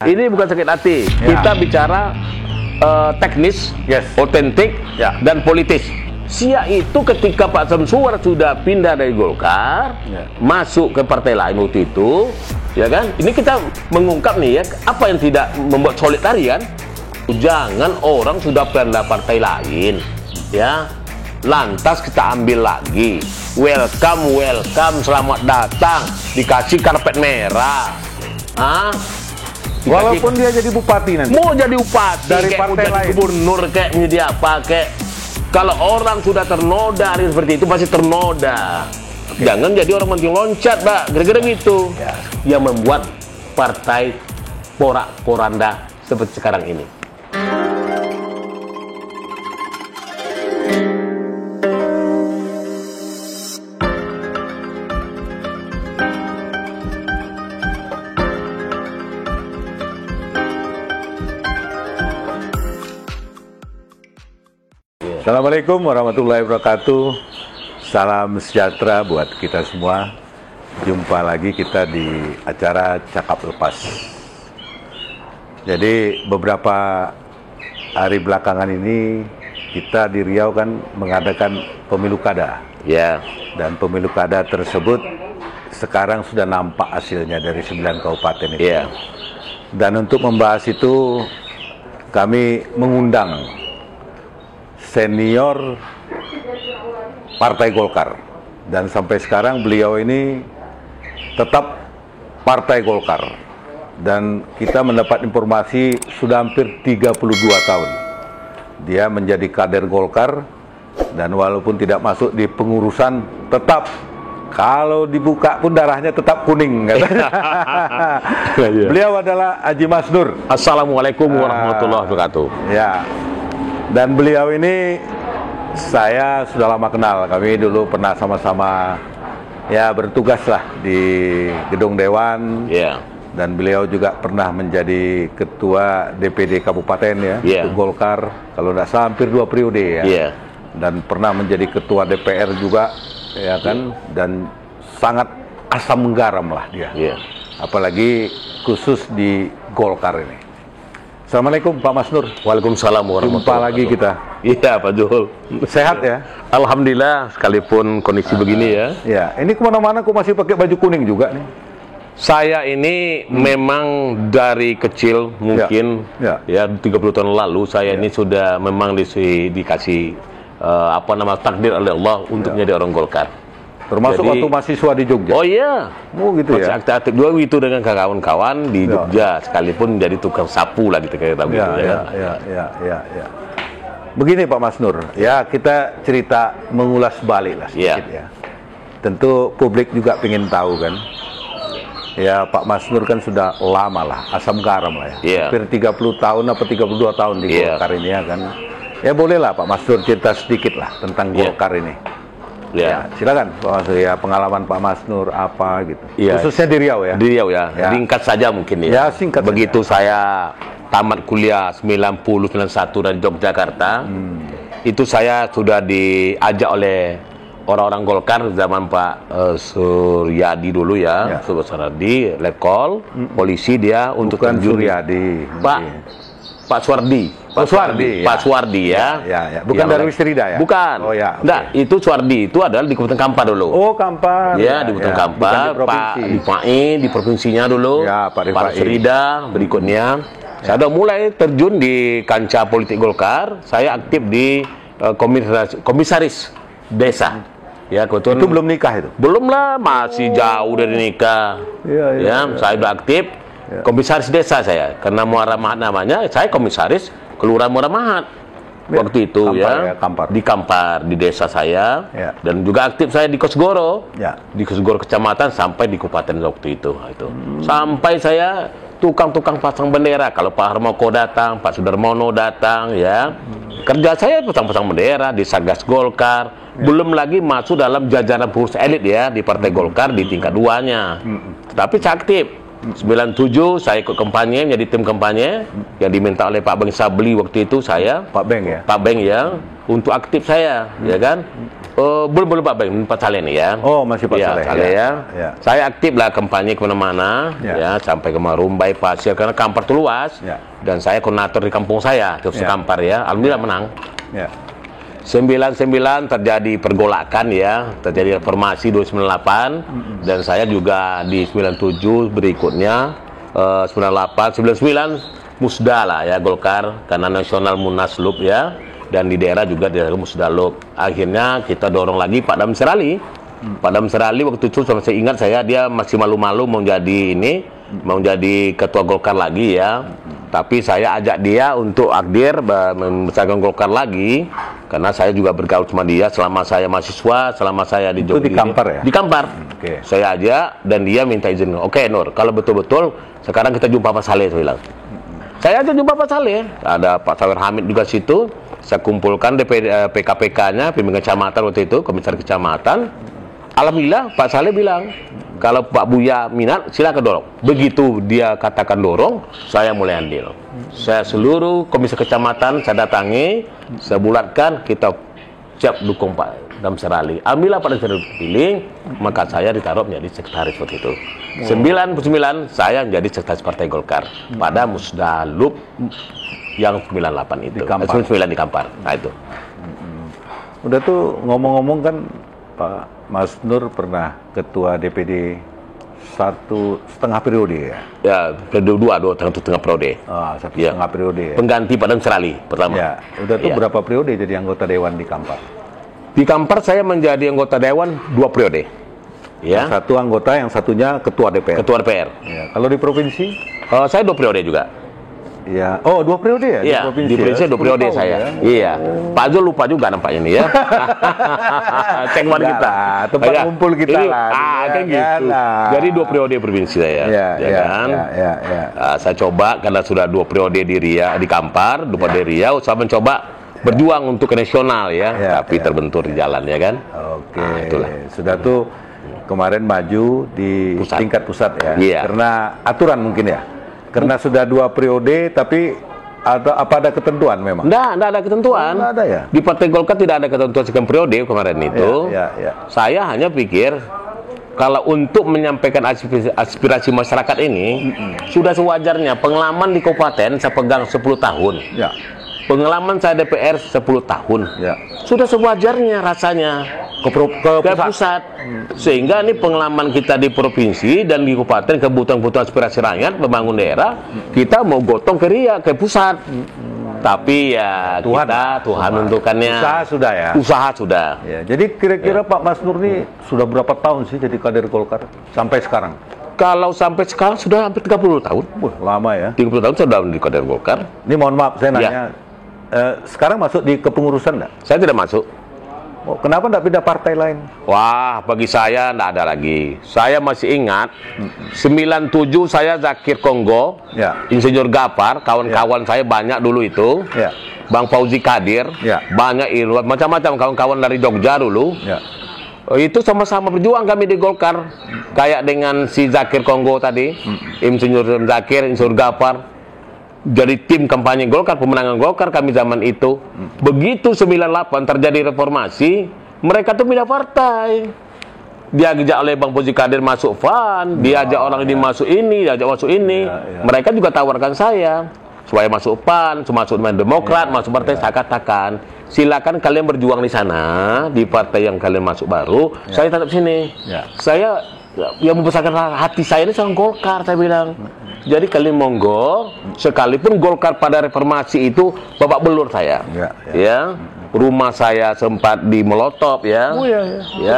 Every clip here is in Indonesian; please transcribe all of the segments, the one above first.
Ini bukan sakit hati. Kita bicara teknis, otentik, dan politis. Sia itu ketika Pak Samsuar sudah pindah dari Golkar, masuk ke partai lain waktu itu, ya kan? Ini kita mengungkap nih ya, apa yang tidak membuat solid tadi kan? Jangan orang sudah pindah partai lain, ya. Lantas kita ambil lagi, welcome, selamat datang, dikasih karpet merah. Walaupun dia jadi bupati nanti. Mau jadi bupati, dari kayak partai mau jadi lain. gubernur, kayak menjadi apa, kayak kalau orang sudah ternoda hari seperti itu pasti ternoda. Jangan jadi orang penting loncat, Pak. Kira-kira gitu. Yang membuat partai porak-poranda seperti sekarang ini. Assalamualaikum warahmatullahi wabarakatuh. Salam sejahtera buat kita semua. Jumpa lagi kita di acara Cakap Lepas. Jadi beberapa hari belakangan ini kita di Riau kan mengadakan pemilu kada. Dan pemilu kada tersebut sekarang sudah nampak hasilnya dari 9 kabupaten itu. Dan untuk membahas itu kami mengundang senior Partai Golkar, dan sampai sekarang beliau ini tetap Partai Golkar, dan kita mendapat informasi sudah hampir 32 tahun dia menjadi kader Golkar, dan walaupun tidak masuk di pengurusan tetap kalau dibuka pun darahnya tetap kuning katanya. Beliau adalah Haji Masnur. Assalamualaikum warahmatullahi wabarakatuh. Dan beliau ini saya sudah lama kenal. Kami dulu pernah sama-sama bertugas lah di gedung Dewan. Dan beliau juga pernah menjadi ketua DPD Kabupaten untuk Golkar. Kalau tidak salah hampir 2 periode Dan pernah menjadi ketua DPR juga, ya kan. Dan sangat asam garam lah dia. Apalagi khusus di Golkar ini. Assalamualaikum Pak Masnur. Waalaikumsalam warahmatullahi wabarakatuh. Jumpa lagi kita. Iya Pak Juhul. Sehat ya? Alhamdulillah, sekalipun kondisi begini ya. Ini kemana-mana kok masih pakai baju kuning juga nih? Saya ini memang dari kecil mungkin 30 tahun lalu saya ini sudah memang dikasih takdir oleh Allah untuk menjadi orang Golkar. Termasuk waktu mahasiswa di Jogja? Oh iya. Gitu masih aktif juga itu dengan kawan-kawan di Jogja, sekalipun menjadi tukang sapu lah gitu kayak tadi. Begini Pak Masnur, kita cerita mengulas balik lah sedikit Tentu publik juga ingin tahu kan. Pak Masnur kan sudah lama lah, asam garam lah hampir 30 tahun atau 32 tahun di Golkar ini kan. Bolehlah Pak Masnur cerita sedikit lah tentang Golkar ini. Silakan Pak Masnur, pengalaman Pak Masnur apa gitu. Khususnya di Riau Di Riau ringkas saja mungkin singkat. Begitu saya tamat kuliah 90-91 dari Yogyakarta, itu saya sudah diajak oleh orang-orang Golkar zaman Pak Suryadi dulu Suryadi, Letkol, polisi dia untuk bukan Suryadi. Pak Suwardi. Pak Suwardi Bukan dari Wisrida ya? Bukan. Itu Suwardi itu adalah di Kabupaten Kampar dulu. Oh, Kampar. Di Kabupaten Kampar. Pak Rifai di provinsinya dulu. Pak Wisrida berikutnya. Saya sudah mulai terjun di kancah politik Golkar. Saya aktif di komisaris desa. Kebetulan itu belum nikah itu? Belum lah, masih jauh dari nikah. Saya sudah aktif. Komisaris desa saya, karena Muara Mahat namanya, saya komisaris Kelurahan Muara Mahat waktu itu Kampar. Di Kampar, di desa saya, dan juga aktif saya di Kosgoro, di Kosgoro Kecamatan sampai di Kabupaten waktu itu. Sampai saya tukang-tukang pasang bendera, kalau Pak Harmoko datang, Pak Sudarmono datang, kerja saya pasang-pasang bendera di Satgas Golkar, belum lagi masuk dalam jajaran pengurus elit di Partai Golkar di tingkat 2-nya. Tetapi saya aktif. 97 saya ikut kampanye, menjadi tim kampanye yang diminta oleh Pak Beng Sabli waktu itu saya. Pak Beng Pak Beng untuk aktif saya, ya kan? Belum Pak Saleh nih ya. Oh, masih Pak Saleh. Saleh ya. Saya aktif lah kampanye kemana-mana, ya, sampai ke Marumbai, Pasir, karena Kampar itu luas. Dan saya koordinator di kampung saya, terus Kampar ya. Alhamdulillah menang. 99 terjadi pergolakan ya, terjadi reformasi 298, dan saya juga di 97 berikutnya 98, 99 musda lah ya Golkar, karena nasional Munaslup ya. Dan di daerah juga di daerah Musdalub. Akhirnya kita dorong lagi Pak Dam Serali. Pak Dam Serali waktu itu saya ingat dia masih malu-malu mau jadi ketua Golkar lagi ya. Tapi saya ajak dia untuk akdir membesarkan Golkar lagi, karena saya juga bergaul sama dia selama saya mahasiswa, selama saya di Jogja. Itu di Kampar ya? Di Kampar. Saya ajak dan dia minta izin. Oke Nur, kalau betul-betul sekarang kita jumpa Pak Saleh, saya bilang. Saya aja jumpa Pak Saleh. Ada Pak Sawir Hamid juga situ. Saya kumpulkan PKPK-nya, pimpinan kecamatan waktu itu, komisaris kecamatan. Alhamdulillah Pak Saleh bilang, kalau Pak Buya minat, silakan dorong. Begitu dia katakan dorong, saya mulai andil. Saya seluruh komisi kecamatan saya datangi, saya bulatkan, kita siap dukung Pak Dam Serali. Alhamdulillah Pak Dam Serali pilih, maka saya ditaruh menjadi sekretaris waktu itu. 99 saya menjadi sekretaris Partai Golkar pada Musdalub yang 98 itu. 99 di Kampar. Nah itu. Udah tuh ngomong-ngomong kan Pak Mas Nur pernah ketua DPD 1,5 periode ya? Ya, periode 2,5 periode. 1,5 periode ya. Pengganti Pak Dam Serali pertama. Ya, udah tuh berapa periode jadi anggota dewan di Kampar? Di Kampar saya menjadi anggota dewan 2 periode. Ya. Satu anggota, yang satunya ketua DPR. Ketua DPR. Ya. Kalau di provinsi? Saya 2 periode juga. Ya. Oh, 2 periode ya? Iya, di provinsi 2 periode saya. Ya? Iya. Pak Zul lupa juga nampaknya nih ya. Cengwan kita. Tempat kumpul kita lah. Kan gitu. Jadi 2 periode provinsi saya. Saya coba karena sudah 2 periode di Kampar, 2 periode di Riau, saya mencoba berjuang untuk ke nasional ya. Tapi terbentur di jalan ya kan. Oke. Itulah. Sudah tuh kemarin maju di tingkat pusat ya. Karena aturan mungkin ya. Karena sudah 2 periode, tapi apa ada ketentuan memang? Nggak ada ketentuan. Nggak ada ya? Di Partai Golkar tidak ada ketentuan sekian periode kemarin itu. Saya hanya pikir, kalau untuk menyampaikan aspirasi masyarakat ini, sudah sewajarnya. Pengalaman di kabupaten saya pegang 10 tahun. Pengalaman saya DPR 10 tahun. Sudah sewajarnya rasanya ke pusat. Sehingga ini pengalaman kita di provinsi dan di kabupaten, kebutuhan aspirasi rakyat, membangun daerah, kita mau gotong ke pusat. Tapi ya Tuhan menentukannya. Usaha sudah ya? Usaha sudah. Jadi kira-kira Pak Mas Nur ini sudah berapa tahun sih jadi kader Golkar sampai sekarang? Kalau sampai sekarang sudah hampir 30 tahun. Lama ya? 30 tahun sudah di kader Golkar. Ini mohon maaf, saya nanya. Sekarang masuk di kepengurusan nggak? Saya tidak masuk. Oh, kenapa nggak pindah partai lain? Wah, bagi saya nggak ada lagi. Saya masih ingat 97 saya Zakir Kongo, Insinyur Gapar, kawan-kawan saya banyak dulu itu, Bang Fauzi Kadir, banyak Irwan, macam-macam kawan-kawan dari Jogja dulu. Itu sama-sama berjuang kami di Golkar, kayak dengan si Zakir Kongo tadi, Insinyur Zakir, Insinyur Gapar. Jadi tim kampanye Golkar, pemenangan Golkar kami zaman itu. Begitu 98 terjadi reformasi, mereka tuh pindah partai. Diajak oleh Bang Fauzi Kadir masuk FAN, diajak orang ini masuk ini, diajak masuk ini. Mereka juga tawarkan saya supaya masuk PAN, masuk Demokrat, masuk partai. Saya katakan, silakan kalian berjuang di sana, di partai yang kalian masuk baru. Saya tetap sini. Saya yang membesarkan hati saya ini sama Golkar, saya bilang. Jadi kalian monggo, sekalipun Golkar pada reformasi itu babak belur saya. Rumah saya sempat di Molotov ya.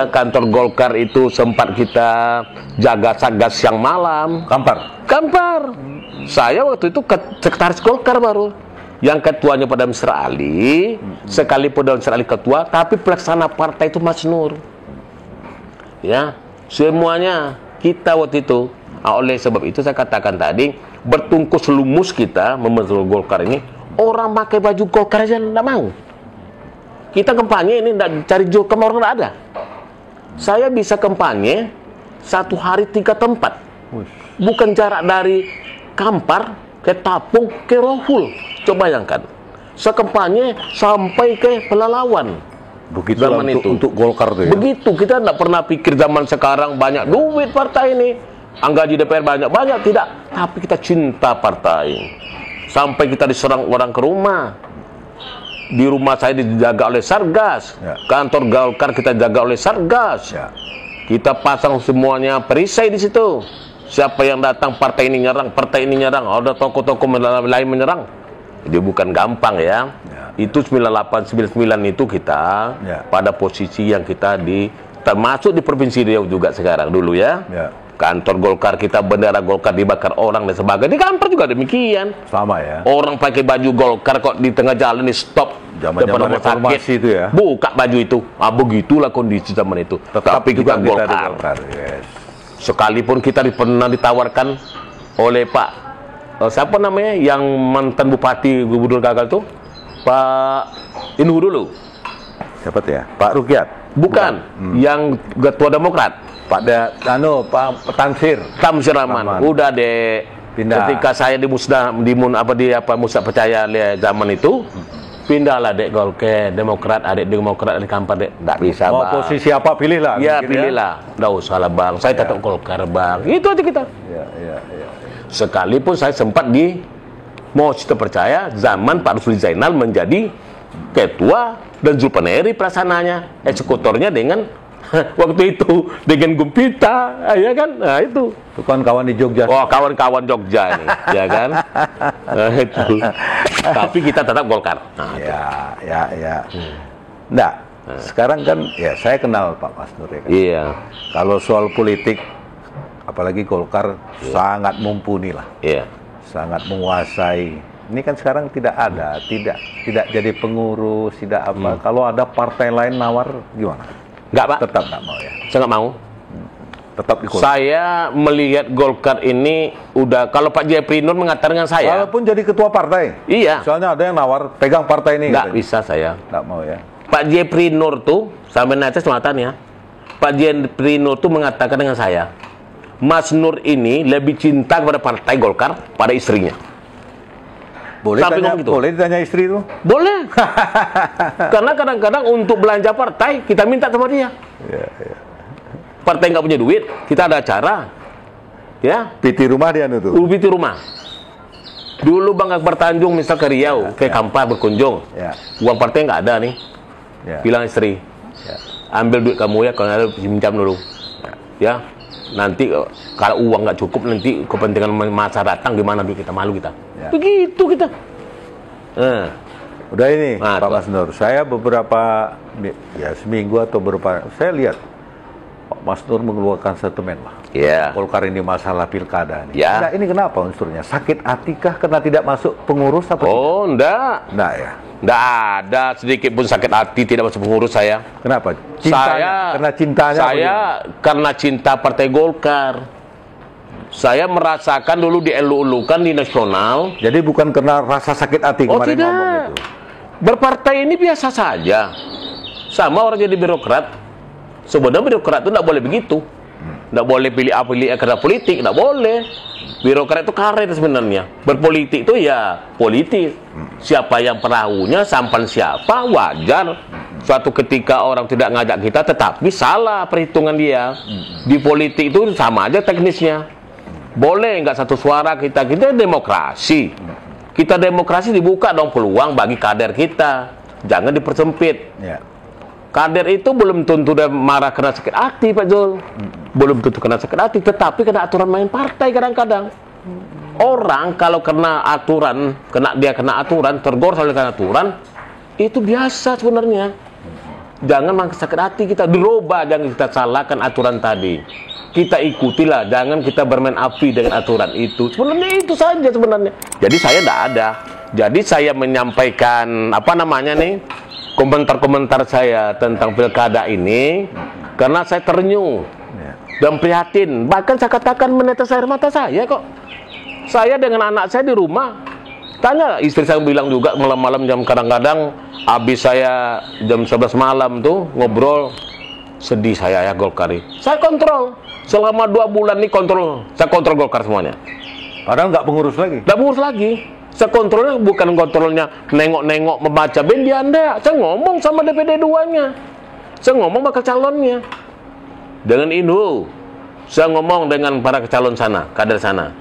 Kantor Golkar itu sempat kita jaga satgas siang malam. Kampar. Saya waktu itu sekretaris Golkar baru. Yang ketuanya Pak Dam Serali, sekalipun Dam Serali ketua, tapi pelaksana partai itu Mas Nur. Semuanya kita waktu itu. Oleh sebab itu saya katakan tadi, bertungkus lumus kita membentuk Golkar ini, orang pakai baju Golkar aja tidak mau. Kita kampanye ini tidak cari jurkam, orang tidak ada. Saya bisa kampanye 1 hari 3 tempat. Bukan jarak dari Kampar ke Tapung ke Rohul. Coba bayangkan. Sekampanye sampai ke Pelalawan. Begitu zaman untuk Golkar tuh ya? Begitu, kita tidak pernah pikir zaman sekarang banyak duit partai ini, gaji DPR banyak-banyak, tidak. Tapi kita cinta partai. Sampai kita diserang orang ke rumah. Di rumah saya dijaga oleh Satgas. Kantor Golkar kita jaga oleh Satgas. Kita pasang semuanya perisai di situ. Siapa yang datang partai ini nyerang, partai ini nyerang. Ada tokoh-tokoh lain menyerang. Jadi bukan gampang ya. Itu 98, 99 itu kita pada posisi yang kita termasuk di Provinsi Riau juga sekarang dulu ya. Kantor Golkar kita, bendera Golkar dibakar orang dan sebagainya. Di Kampar juga demikian. Sama ya. Orang pakai baju Golkar kok di tengah jalan di stop. Zaman-zaman reformasi itu ya. Buka baju itu. Begitulah kondisi zaman itu. Tapi kita Golkar. Sekalipun kita pernah ditawarkan oleh Pak siapa namanya yang mantan bupati gubernur gagal tuh, Pak Inhu dulu. Siapa tuh ya? Pak Rukyat. Bukan. Yang ketua Demokrat. Pak Tamsir Rahman. Udah deh. Pindah. Ketika saya di musnah musnah percaya zaman itu, pindahlah dek Golkar, Demokrat, adik Demokrat di Kampar dek. Nggak bisa, Bang. Posisi apa pilihlah. Ya, pilihlah. Nggak usah lah, Bang. Saya tetap Golkar, Bang. Itu aja kita. Sekalipun saya sempat terpercaya zaman Pak Rusli Zainal menjadi ketua dan Zulpaneri pelaksananya, eksekutornya dengan waktu itu dengan Gumpita, ya kan? Nah itu kan kawan di Jogja. Oh, kawan-kawan Jogja nih, ya kan? Nah, itu. Tapi kita tetap Golkar. Nah, ya. Nah, sekarang kan ya saya kenal Pak Mas Nur ya kan. Iya. Kalau soal politik, apalagi Golkar sangat mumpuni lah. Iya. Sangat menguasai. Ini kan sekarang tidak ada, tidak jadi pengurus, tidak apa. Kalau ada partai lain nawar gimana? Enggak, Pak. Tetap nggak mau ya? Saya nggak mau. Tetap ikut. Saya melihat Golkar ini udah, kalau Pak Jepri Nur mengatakan dengan saya. Walaupun jadi ketua partai. Iya. Soalnya ada yang nawar pegang partai ini. Nggak bisa saya. Nggak mau ya. Pak Jepri Nur tuh, sampai nanti selatan ya. Pak Jepri Nur tuh mengatakan dengan saya, Mas Nur ini lebih cinta kepada partai Golkar pada istrinya. Boleh ditanya istri itu? Boleh. Karena kadang-kadang untuk belanja partai kita minta sama dia. Partai nggak punya duit, kita ada acara. Ya. Piti rumah dia itu. Piti rumah. Dulu Bang Akbar Tanjung misal ke Riau, ke Kampar berkunjung. Uang partai nggak ada nih. Bilang istri, ambil duit kamu ya, kalau ada pinjam dulu. Ya. Nanti kalau uang nggak cukup, nanti kepentingan masa datang gimana duit kita, malu kita. Begitu kita. Udah ini Pak Mas Nur, saya beberapa seminggu atau beberapa saya lihat Pak Mas Nur mengeluarkan statement lah. Golkar ini masalah pilkada nih. Nah, ini kenapa unsurnya? Sakit hatikah karena tidak masuk pengurus apa? Oh, enggak. Enggak ya. Enggak ada sedikit pun sakit hati tidak masuk pengurus saya. Kenapa? Karena cintanya. Saya karena cinta Partai Golkar. Saya merasakan dulu dielu-elukan di nasional. Jadi bukan karena rasa sakit hati kemarin tidak. Ngomong itu. Berpartai ini biasa saja. Sama orang jadi birokrat. Sebenarnya birokrat itu tidak boleh begitu. Tidak boleh pilih karena politik, tidak boleh. Birokrat itu karir sebenarnya. Berpolitik itu ya politik. Siapa yang perahunya, sampan siapa, wajar. Suatu ketika orang tidak ngajak kita, tetapi salah perhitungan dia. Di politik itu sama aja teknisnya. Boleh nggak satu suara kita demokrasi. Kita demokrasi dibuka dong peluang bagi kader kita. Jangan dipersempit. Kader itu belum tentu dia marah karena sakit hati, Pak Zul. Belum tentu kena sakit hati, tetapi kena aturan main partai kadang-kadang. Orang kalau kena aturan, kena aturan, tergor oleh karena aturan, itu biasa sebenarnya. Jangan sakit hati kita, dirubah, jangan kita salahkan aturan tadi. Kita ikutilah, jangan kita bermain api dengan aturan itu. Sebenarnya itu saja sebenarnya. Jadi saya tidak ada. Jadi saya menyampaikan komentar-komentar saya tentang pilkada ini karena saya ternyuh dan prihatin. Bahkan saya katakan menetes air mata saya kok. Saya dengan anak saya di rumah. Tanya istri saya bilang juga malam-malam kadang-kadang habis saya jam 11 malam tuh ngobrol. Sedih saya ya Golkar ini. Saya kontrol. Selama 2 bulan ini saya kontrol Golkar semuanya. Padahal nggak pengurus lagi. Nggak pengurus lagi. Saya kontrolnya bukan kontrolnya nengok-nengok membaca band dia anda. Saya ngomong sama DPD 2-nya. Saya ngomong bakal calonnya. Dengan Inhu. Saya ngomong dengan para calon sana, kader sana.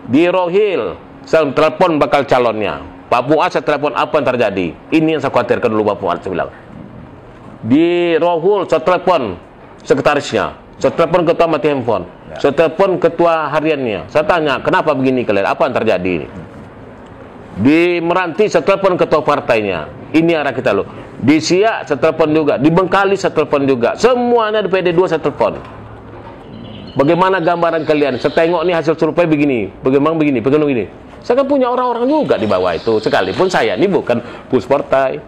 Di Rohil, saya telepon bakal calonnya. Pak Fuad saya telepon apa yang terjadi. Ini yang saya khawatirkan dulu Pak Fuad, saya bilang. Di Rohul saya telepon sekretarisnya. Saya telepon ketua mati handphone. Saya telepon ketua hariannya. Saya tanya, kenapa begini kalian? Apa yang terjadi ini? Di Meranti saya telepon ketua partainya. Ini arah kita loh. Di Siak saya telepon juga. Di Bengkali saya telepon juga. Semuanya di PD2 saya telepon. Bagaimana gambaran kalian? Saya tengok nih hasil survei begini. Bagaimana begini? Bagaimana begini? Saya kan punya orang-orang juga di bawah itu. Sekalipun saya ini bukan push partai.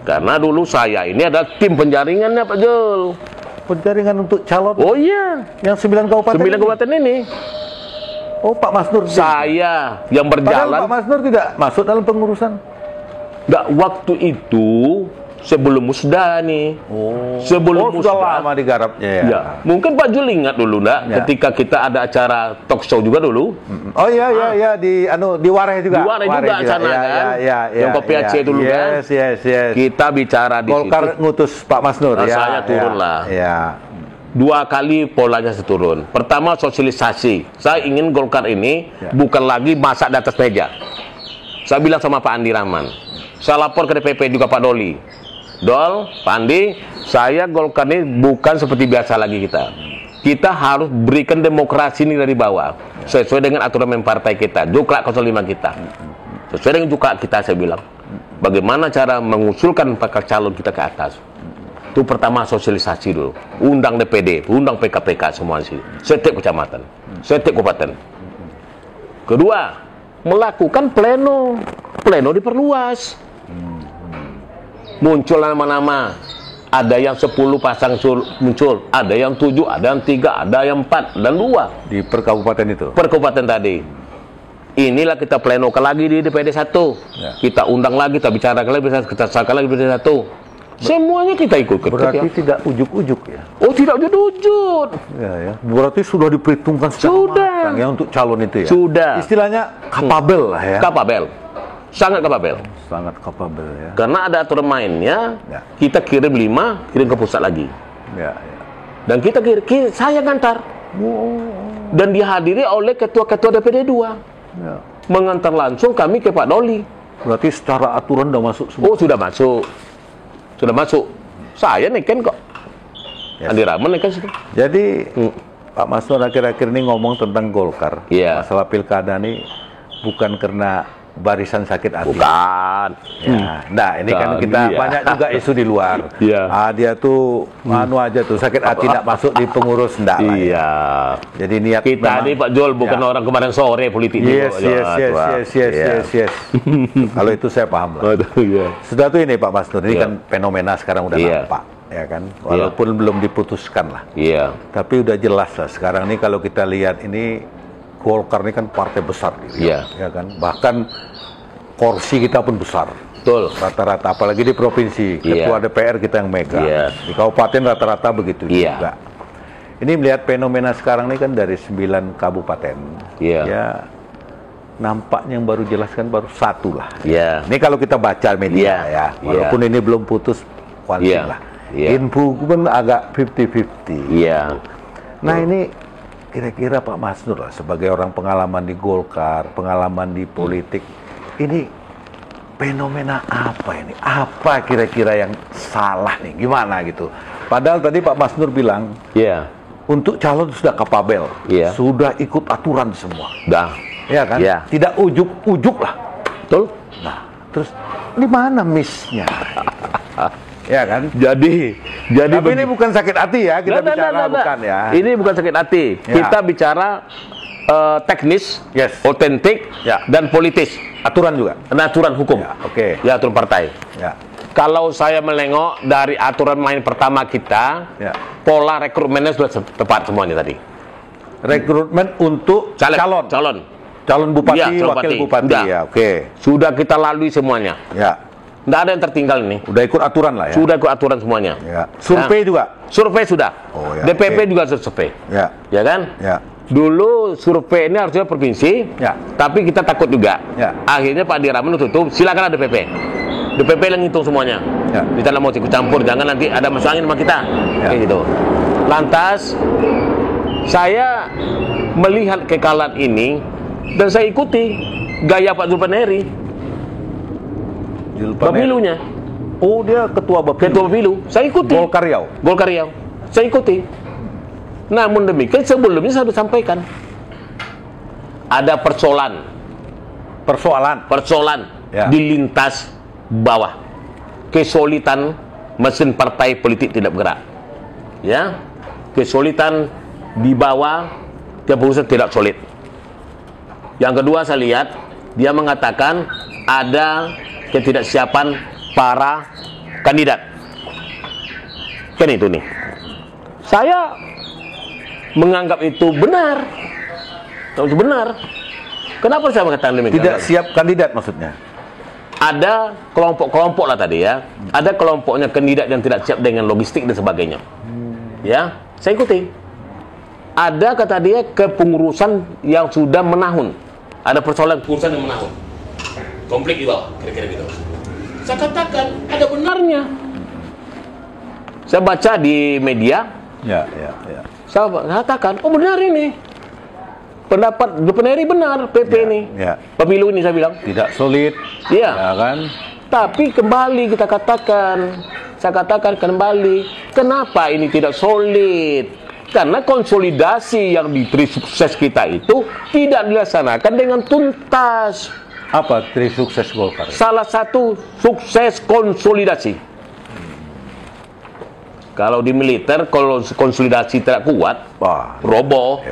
Karena dulu saya ini ada tim penjaringannya Pak Jul. Penjaringan untuk calon? Oh iya. Yang 9 kabupaten? 9 kabupaten ini. Oh, Pak Mas Nur. Saya yang berjalan. Padahal Pak Mas Nur tidak masuk dalam pengurusan. Enggak, waktu itu sebelum musda nih. Sebelum sudah musda. lama digarapnya ya. Ya. Mungkin Pak Jul ingat dulu enggak ketika kita ada acara talk show juga dulu. Oh iya di Wareh juga. Di Wareh juga sana kan. Yang Kopi Aceh dulu kan. Yes. Kita bicara di Golkar situ. ngutus Pak Mas Nur. Saya turun lah. Ya. 2 kali polanya seturun. Pertama sosialisasi. Saya ingin Golkar ini bukan lagi masak di atas meja. Saya bilang sama Pak Andi Rahman. Saya lapor ke DPP juga Pak Doli. Dol, Pak Andi, saya Golkar ini bukan seperti biasa lagi kita. Kita harus berikan demokrasi ini dari bawah. Sesuai dengan aturan main partai kita. Juklak 05 kita. Sesuai dengan juklak kita saya bilang. Bagaimana cara mengusulkan bakal calon kita ke atas. Itu pertama sosialisasi dulu. Undang DPD, undang PKPK semua di sini. Setiap kecamatan, setiap kabupaten. Kedua, melakukan pleno. Pleno diperluas. Muncul nama-nama. Ada yang 10 pasang muncul, ada yang 7, ada yang 3, ada yang 4 dan 2 di per kabupaten itu. Per kabupaten tadi. Inilah kita plenokan lagi di DPD 1. Kita undang lagi, kita bicarakan lagi, kita sahkan lagi DPD 1. Semuanya kita ikut. Berarti tidak ujuk-ujuk ya? Oh, tidak ujuk-ujuk. Ya. Berarti sudah diperhitungkan secara matang ya untuk calon itu ya? Sudah. Istilahnya kapabel lah ya? Kapabel. Sangat kapabel. Sangat kapabel ya. Karena ada aturan mainnya, kita kirim 5, kirim ke pusat lagi. Ya. Dan kita saya ngantar. Dan dihadiri oleh ketua-ketua DPD 2. Ya. Mengantar langsung kami ke Pak Doli. Berarti secara aturan sudah masuk semua? Oh, sudah masuk. Sudah masuk. Saya neken kok. Andi Rahman neken situ. Jadi Pak Mas Nur akhir-akhir ini ngomong tentang Golkar. Masalah pilkada ini bukan karena barisan sakit hati. Bukan. Ya. Nah, ini kan kita banyak juga isu di luar. Dia tuh aja tuh sakit hati tidak masuk di pengurus enggak lah. Iya. Jadi niat kita ini Pak Jol bukan orang kemarin sore politik. Yes. Kalau itu saya paham lah. Sudah tuh ini Pak Mas Nur, ini kan fenomena sekarang udah nampak, ya kan? Walaupun belum diputuskan lah. Tapi udah jelas lah sekarang ini kalau kita lihat ini Golkar ini kan partai besar, ya kan? Bahkan kursi kita pun besar. Betul. Rata-rata, apalagi di provinsi, ketua DPR kita yang megang. Di kabupaten rata-rata begitu juga. Ini melihat fenomena sekarang ini kan dari 9 kabupaten. Ya, nampaknya yang baru jelaskan baru 1 lah. Ini kalau kita baca media ya, walaupun ini belum putus koalisi lah. Info pun agak 50-50. Nah ini kira-kira Pak Mas Nur lah, sebagai orang pengalaman di Golkar, pengalaman di politik, ini fenomena apa ini? Apa kira-kira yang salah nih? Gimana gitu? Padahal tadi Pak Mas Nur bilang, untuk calon sudah kapabel, sudah ikut aturan semua. Ya kan? Tidak ujuk-ujuk lah. Betul? Nah, terus di mana miss-nya? Ya kan? Jadi tapi ini bukan sakit hati ya, kita bicara bukan ya. Ini bukan sakit hati. Kita bicara teknis, otentik, dan politis. Aturan juga. Aturan hukum. Ya, aturan partai. Kalau saya melengok dari aturan main pertama kita, pola rekrutmennya sudah tepat semuanya tadi. Rekrutmen untuk calon bupati, wakil bupati. Sudah kita lalui semuanya. Nggak ada yang tertinggal ini. Udah ikut aturan lah ya? Sudah ikut aturan semuanya. Survei juga? Survei sudah. DPP juga survei. Ya kan? Dulu survei ini harusnya provinsi, tapi kita takut juga. Akhirnya Pak Diraman tutup, silakan ada DPP. DPP yang hitung semuanya. Kita nggak mau ikut campur, jangan nanti ada masuk angin sama kita. Kayak gitu. Lantas saya melihat kekalahan ini dan saya ikuti gaya Pak Zulpaneri. Pemilunya. Oh, dia ketua Bapilu. Saya ikuti. Golkar Riau. Saya ikuti. Namun demikian sebelumnya saya sudah sampaikan ada persoalan di lintas bawah, kesulitan mesin partai politik tidak bergerak, ya, kesulitan di bawah, keputusan tidak solid. Yang kedua saya lihat dia mengatakan ada ketidaksiapan para kandidat, kan itu nih. Saya menganggap itu benar. Itu benar. Kenapa saya mengatakan demikian? Tidak siap kandidat maksudnya? Ada kelompok-kelompok lah tadi ya. Ada kelompoknya kandidat yang tidak siap dengan logistik dan sebagainya. Ya, saya ikuti. Ada kata dia kepengurusan yang sudah menahun. Ada persoalan pengurusan yang menahun. Konflik di bawah, kira-kira gitu. Saya katakan ada benarnya. Saya baca di media. Ya. Saya katakan, oh benar ini. Pendapat Zulpaneri benar, PP ini. Pemilu ini saya bilang. Tidak solid. Iya. Ya kan? Tapi kembali kita katakan, saya katakan kembali, kenapa ini tidak solid? Karena konsolidasi yang di tri sukses kita itu tidak dilaksanakan dengan tuntas. Apa tri sukses Golkar? Salah satu sukses konsolidasi. Kalau di militer, kalau konsolidasi tidak kuat, roboh,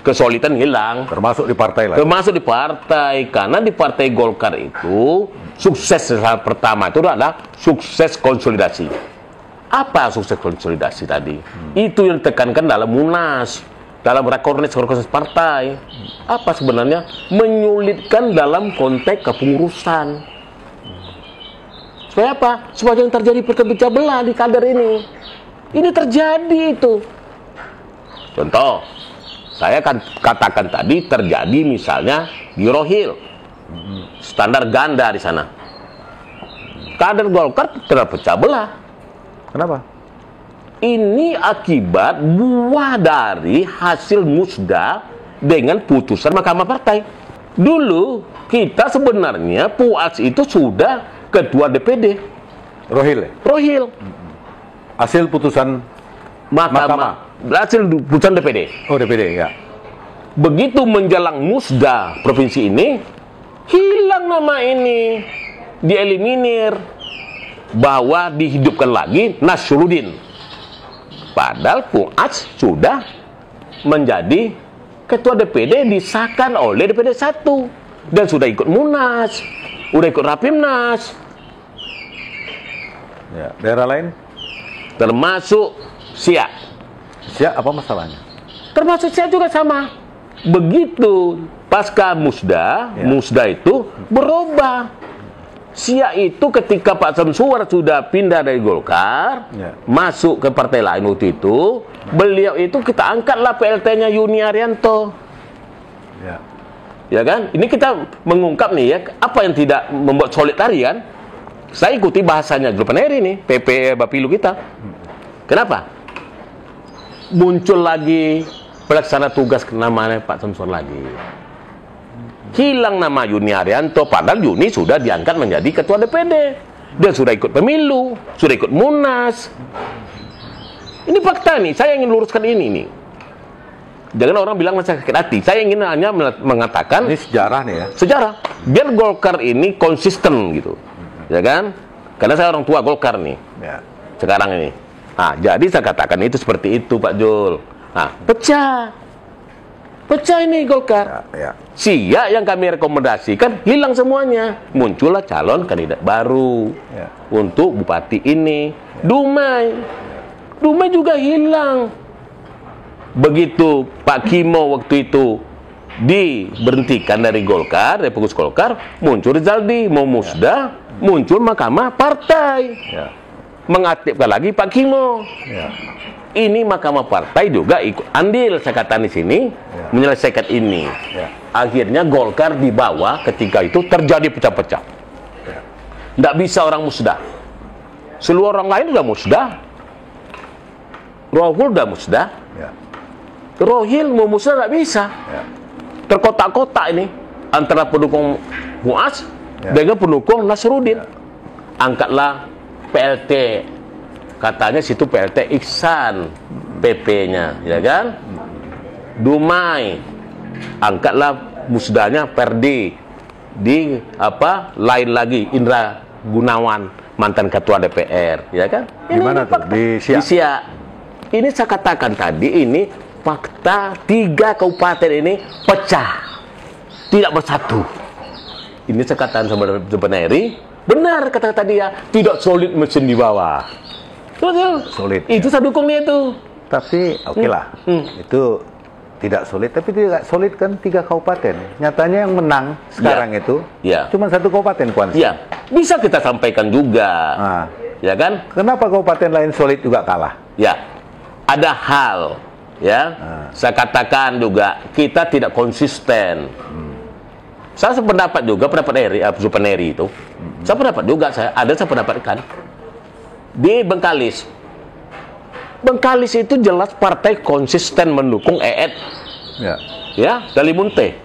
kesolidan hilang. Termasuk di partai lah. Termasuk di partai, karena di partai Golkar itu sukses pertama itu adalah sukses konsolidasi. Apa sukses konsolidasi tadi? Itu yang ditekankan dalam Munas, dalam rakornas partai. Apa sebenarnya? Menyulitkan dalam konteks kepengurusan. Supaya apa? Supaya yang terjadi pecah belah di kader ini. Ini terjadi itu. Contoh, saya kan katakan tadi terjadi misalnya di Rohil, standar ganda di sana. Kader Golkar terpecah belah. Kenapa? Ini akibat buah dari hasil musda dengan putusan Mahkamah Partai. Dulu kita sebenarnya Puas itu sudah ketua DPD. Rohil. Hasil putusan Mahkamah. Hasil putusan DPD. Oh, DPD, ya. Begitu menjelang musda provinsi ini, hilang nama ini, dieliminir, bahwa dihidupkan lagi Nasruddin. Padahal Puas sudah menjadi ketua DPD, disahkan oleh DPD 1 dan sudah ikut Munas, sudah ikut Rapimnas. Ya, daerah lain? Termasuk Siak. Siak apa masalahnya? Termasuk Siak juga sama. Begitu pasca musda, musda itu berubah. Siak itu ketika Pak Samsuar sudah pindah dari Golkar, masuk ke partai lain waktu itu, beliau itu kita angkatlah PLT-nya Yuni Arianto. Ya kan? Ini kita mengungkap nih ya, apa yang tidak membuat solid tadi kan? Saya ikuti bahasanya Zulpaneri nih, PP Bapilu kita. Kenapa? Muncul lagi pelaksana tugas namanya Pak Samsuar lagi. Hilang nama Yuni Arianto, padahal Yuni sudah diangkat menjadi ketua DPD. Dia sudah ikut pemilu, sudah ikut Munas. Ini fakta nih, saya ingin luruskan ini nih. Jangan orang bilang masih sakit hati. Saya ingin hanya mengatakan ini sejarah nih ya. Sejarah. Biar Golkar ini konsisten gitu. Ya kan? Karena saya orang tua Golkar nih. Sekarang ini. Nah, jadi saya katakan itu seperti itu Pak Jul. Nah, pecah ini Golkar. Siak yang kami rekomendasikan hilang semuanya. Muncullah calon kandidat baru untuk bupati ini. Dumai juga hilang. Begitu Pak Kimo waktu itu diberhentikan dari Golkar, dari pengurus Golkar, muncul Rizaldi, mau musda, muncul Mahkamah Partai, mengaktifkan lagi Pak Kimo. ini Mahkamah Partai juga ikut andil saya kata di sini menyelesaikan ini. Akhirnya Golkar di bawah ketika itu terjadi pecah-pecah. Nggak bisa orang musda. Seluruh orang lain udah musda. Rohul udah musda. Rohil mau musda nggak bisa. Terkotak-kotak ini antara pendukung Muaz dengan pendukung Nasruddin. Angkatlah PLT. Katanya situ PLT Iksan PP-nya, ya kan? Dumai. Angkatlah musdanya Perdi. Di lain lagi Indra Gunawan, mantan ketua DPR, ya kan? Gimana tuh? Di Siak. Ini saya katakan tadi, ini fakta 3 kabupaten ini pecah, tidak bersatu. Ini saya katakan sebenarnya benar kata dia, tidak solid mesin di bawah. Betul. Solid. Itu saya dukung dia itu. Tapi oke lah, itu tidak solid, tapi tidak solid kan 3 kabupaten. Nyatanya yang menang sekarang itu cuma 1 kabupaten, Kuan. Iya, bisa kita sampaikan juga. Ya kan? Kenapa kabupaten lain solid juga kalah? Ya, ada hal. Ya, saya katakan juga kita tidak konsisten. Saya sependapat juga pendapat Zupaneri itu. Saya pendapat juga saya pendapatkan di Bengkalis. Bengkalis itu jelas partai konsisten mendukung EET. Ya, dari Munte.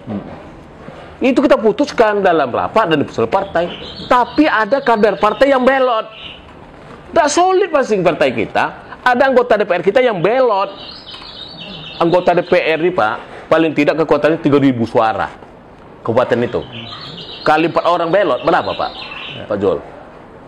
Itu kita putuskan dalam rapat dan diputuskan partai. Tapi ada kader partai yang belot. Tidak solid masing partai kita. Ada anggota DPR kita yang belot. Anggota DPR ini, Pak, paling tidak kekuatannya 3.000 suara. Kabupaten itu. Kali 4 orang belot, berapa, Pak? Pak Jol?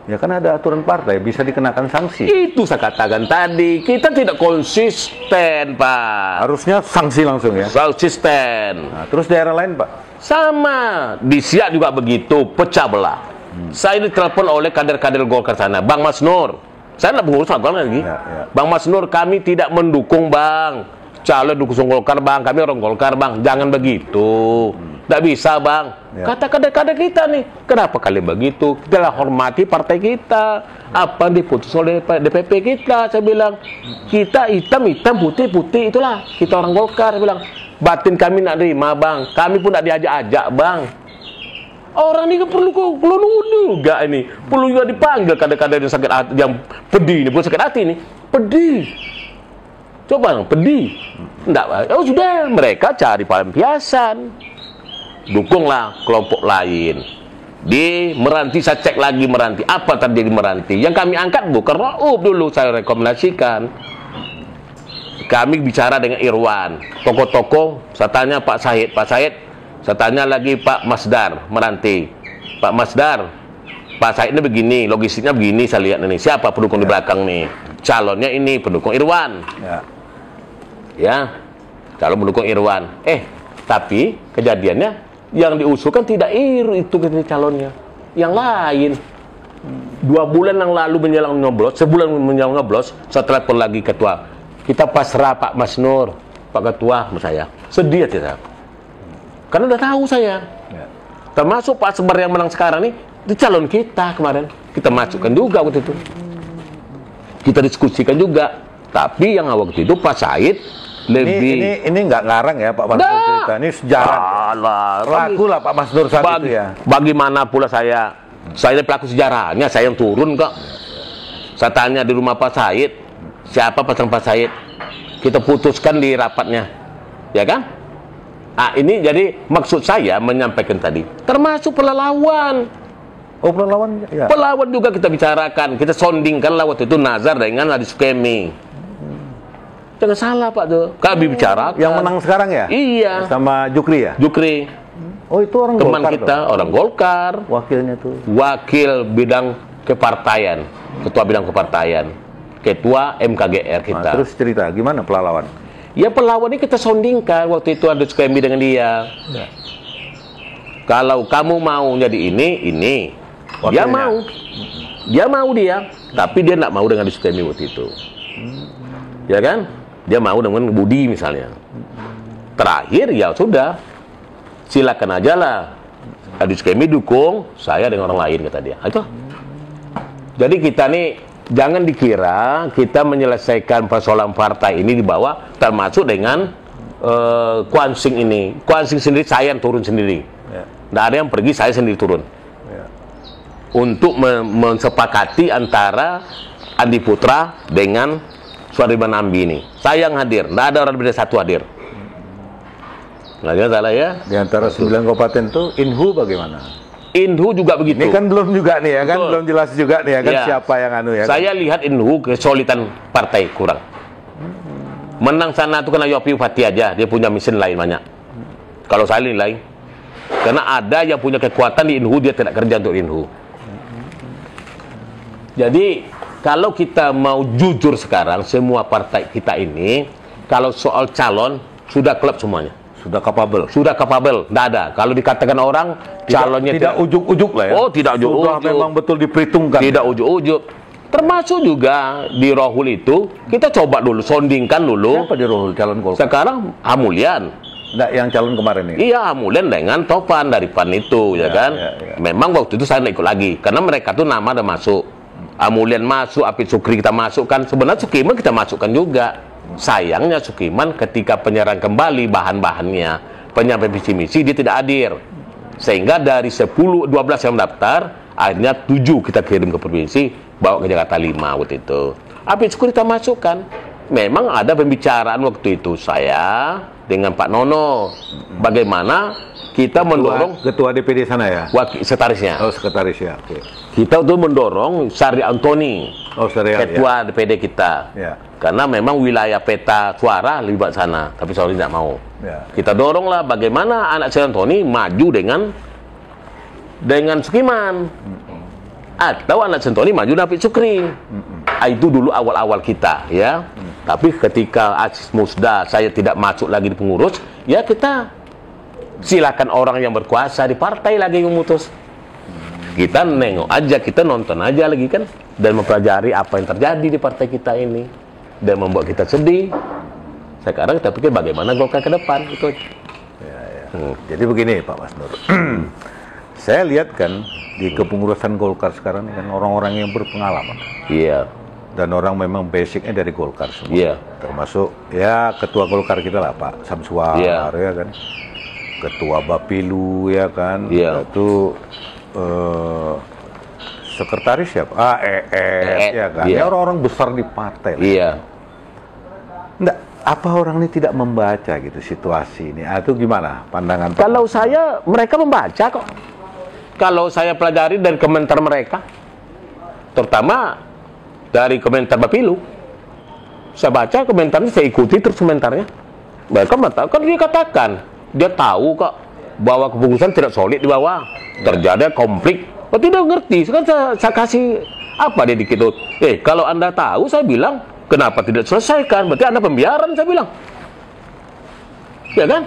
Ya kan ada aturan partai, bisa dikenakan sanksi. Itu saya katakan tadi, kita tidak konsisten, Pak. Harusnya sanksi langsung ya? Konsisten. Nah, terus daerah lain, Pak? Sama. Di Siak juga begitu, pecah belah. Saya ditelepon oleh kader-kader Golkar sana, Bang Mas Nur. Saya tidak mengurus Golkar lagi. Bang Mas Nur, kami tidak mendukung, Bang. Calon dukung Golkar, Bang. Kami orang Golkar, Bang. Jangan begitu. Tidak bisa, Bang. Kata kader-kader kita nih, kenapa kalian begitu? Kita lah hormati partai kita. Apa yang diputus oleh DPP kita? Saya bilang, kita hitam-hitam, putih-putih, itulah. Kita orang Golkar, saya bilang. Batin kami nak terima, Bang. Kami pun nak diajak-ajak, Bang. Orang ini perlu juga ini. Perlu juga dipanggil kader-kader yang sakit hati, yang pedih ini, bukan sakit hati ini. Pedih. Coba dong, pedih. Enggak, oh sudah, mereka cari pelampiasan. Dukunglah kelompok lain. Di Meranti, saya cek lagi Meranti. Apa terjadi Meranti? Yang kami angkat bukan Rauf dulu, saya rekomendasikan. Kami bicara dengan Irwan. Tokoh-tokoh, saya tanya Pak Said. Pak Said, saya tanya lagi Pak Masdar, Meranti. Pak Masdar, Pak Said ini begini, logistiknya begini, saya lihat ini. Siapa pendukung di belakang nih? Calonnya ini, pendukung Irwan. Ya, calon pendukung Irwan. Tapi kejadiannya yang diusulkan tidak itu calonnya, yang lain. 2 bulan yang lalu menjelang nyoblos, sebulan menjelang nyoblos, saya telepon lagi ketua. Kita pasrah Pak Mas Nur, Pak Ketua, saya sedih ya, karena udah tahu saya. Termasuk Pak Sebar yang menang sekarang nih, itu calon kita kemarin. Kita masukkan juga waktu itu. Kita diskusikan juga. Tapi yang waktu itu Pak Said lebih ini nggak ngarang ya Pak Mas Nur cerita, ini sejarah. Laku lah Pak Mas Nur saat itu ya. Bagaimana pula saya pelaku sejarahnya, saya yang turun kok. Saya tanya di rumah Pak Said, siapa pasang Pak Said? Kita putuskan di rapatnya, ya kan? Ini jadi maksud saya menyampaikan tadi, termasuk pelalawan. Oh, pelalawan ya. Pelalawan juga kita bicarakan, kita sondingkan waktu itu Nazar dengan Adi Sukemi. Jangan salah Pak tuh. Kami bicara. Yang menang sekarang ya? Iya. Sama Jukri ya? Jukri. Oh itu orang teman Golkar kita, tuh. Orang Golkar. Wakilnya tuh. Wakil bidang kepartaian, ketua bidang kepartaian, ketua MKGR kita. Nah, terus cerita gimana pelalawan? Ya pelalawan ini kita sondingkan waktu itu ada Sukemi dengan dia. Kalau kamu mau jadi ini. Wakilnya. Dia mau dia, tapi dia nggak mau dengan Sukemi waktu itu. Ya kan? Dia mau dengan Budi misalnya. Terakhir ya sudah, silakan aja lah. Adi Sukemi dukung, saya dengan orang lain kata dia. Itu. Jadi kita nih jangan dikira kita menyelesaikan persoalan partai ini di bawah, termasuk dengan Kuansing ini. Kuansing sendiri saya yang turun sendiri. Nggak ada yang pergi, saya sendiri turun. Untuk mensepakati antara Andi Putra dengan Suhardiman Ambi ini. Saya yang hadir, nggak ada orang beda satu hadir. Nggak salah ya? Di antara 9 kabupaten itu Inhu bagaimana? Inhu juga begitu. Ini kan belum juga nih ya kan, belum jelas juga nih ya kan siapa yang anu ya. Saya lihat Inhu kesulitan partai kurang. Menang sana itu kena Yopi Upati aja, dia punya mesin lain banyak. Kalau saya nilai, karena ada yang punya kekuatan di Inhu, dia tidak kerja untuk Inhu. Jadi kalau kita mau jujur sekarang, semua partai kita ini, kalau soal calon sudah klub semuanya. Sudah capable. Sudah capable, tidak ada. Kalau dikatakan orang calonnya tidak ujuk-ujuk lah ya. Oh, tidak ujuk-ujuk. Sudah memang betul diperhitungkan. Tidak ujuk-ujuk. Termasuk juga di Rohul itu, kita coba dulu, sondingkan dulu. Siapa di Rohul calon Golkar? Sekarang Hamulian. Nggak, yang calon kemarin ini? Iya, Hamulian dengan Topan dari PAN itu, ya kan? Memang waktu itu saya ikut lagi, karena mereka tuh nama ada masuk. Hamulian masuk, Apit Sukri kita masukkan. Sebenarnya Sukiman kita masukkan juga. Sayangnya Sukiman ketika penyerahan kembali bahan-bahannya, penyampaian visi misi, dia tidak hadir. Sehingga dari 12 yang mendaftar, akhirnya 7 kita kirim ke provinsi, bawa ke Jakarta 5 waktu itu. Apit Sukri kita masukkan. Memang ada pembicaraan waktu itu saya dengan Pak Nono, bagaimana kita mendorong ketua DPD sana ya, sekretarisnya. Oh, sekretaris ya. Oke. Kita tuh mendorong Sari Antoni, ketua DPD kita. Karena memang wilayah peta suara lebih banyak sana, tapi Sari tidak mau. Kita doronglah bagaimana anak Sari Antoni maju dengan Sukiman. Atau anak Sentoni maju dengan Apit Sukri. Itu dulu awal-awal kita ya. Tapi ketika Aziz Musda saya tidak masuk lagi di pengurus, ya kita silakan orang yang berkuasa di partai lagi memutus. Kita nengok aja, kita nonton aja lagi kan, dan mempelajari apa yang terjadi di partai kita ini, dan membuat kita sedih. Sekarang kita pikir bagaimana Golkar ke depan itu. Jadi begini Pak Mas Nur. Saya lihat kan di kepengurusan Golkar sekarang kan orang-orang yang berpengalaman. Iya. Dan orang memang basicnya dari Golkar semua. Iya. Termasuk ya ketua Golkar kita lah Pak Samsuar ya kan. Ketua Bapilu ya kan. Iya. Itu sekretaris siapa? Ya kan. Iya. Ya orang-orang besar di partai lah. Iya. Nggak, apa orang ini tidak membaca gitu situasi ini? Atau gimana pandangan Pak? Kalau saya, mereka membaca kok. Kalau saya pelajari dari komentar mereka, terutama dari komentar Bapilu, saya baca komentarnya, saya ikuti terus komentarnya. Mereka mengatakan, dia katakan, dia tahu kok bahwa kepengurusan tidak solid di bawah, terjadi konflik. Oh, tidak ngerti. Sekarang saya kasih apa dia dikit. Kalau Anda tahu, saya bilang, kenapa tidak selesaikan? Berarti Anda pembiaran, saya bilang. Ya kan?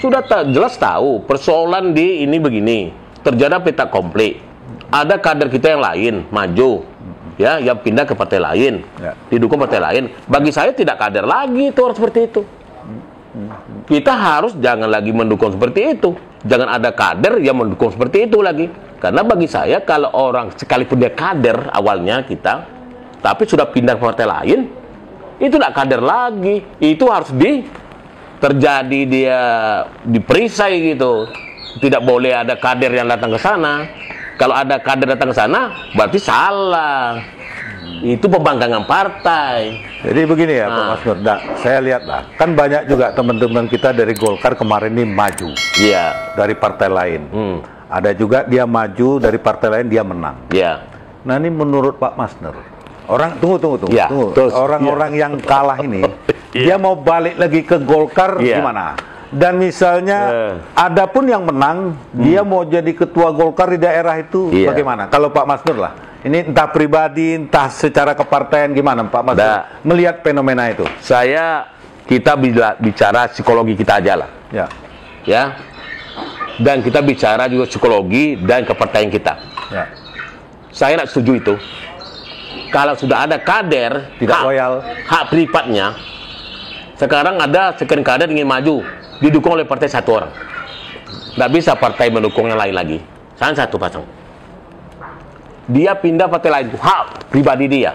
Sudah jelas tahu persoalan di ini begini. Terjadi peta konflik. Ada kader kita yang lain maju, ya, yang pindah ke partai lain, didukung partai lain. Bagi saya tidak kader lagi itu orang seperti itu. Kita harus jangan lagi mendukung seperti itu. Jangan ada kader yang mendukung seperti itu lagi. Karena bagi saya kalau orang sekalipun dia kader awalnya kita, tapi sudah pindah ke partai lain, itu tidak kader lagi. Itu harus terjadi dia diperisai gitu. Tidak boleh ada kader yang datang ke sana. Kalau ada kader datang ke sana, berarti salah. Itu pembangkangan partai. Jadi begini ya Pak Mas Nur, saya lihat lah, kan banyak juga teman-teman kita dari Golkar kemarin ini maju. Iya. Dari partai lain. Ada juga dia maju dari partai lain, dia menang. Iya. Nah ini menurut Pak Mas Nur, tunggu. Ya, Orang-orang yang kalah ini, dia mau balik lagi ke Golkar gimana? Dan misalnya ada pun yang menang, dia mau jadi ketua Golkar di daerah itu bagaimana? Kalau Pak Mas Nur lah, ini entah pribadi, entah secara kepartaian gimana Pak Mas Nur melihat fenomena itu? Kita bicara psikologi kita aja lah. Ya. Dan kita bicara juga psikologi dan kepartaian kita. Saya tidak setuju itu. Kalau sudah ada kader tidak loyal, hak privatnya. Sekarang ada sekian kader ingin maju, didukung oleh partai satu orang. Tidak bisa partai mendukung yang lain lagi. Saya satu pasang. dia pindah partai lain, hak pribadi dia.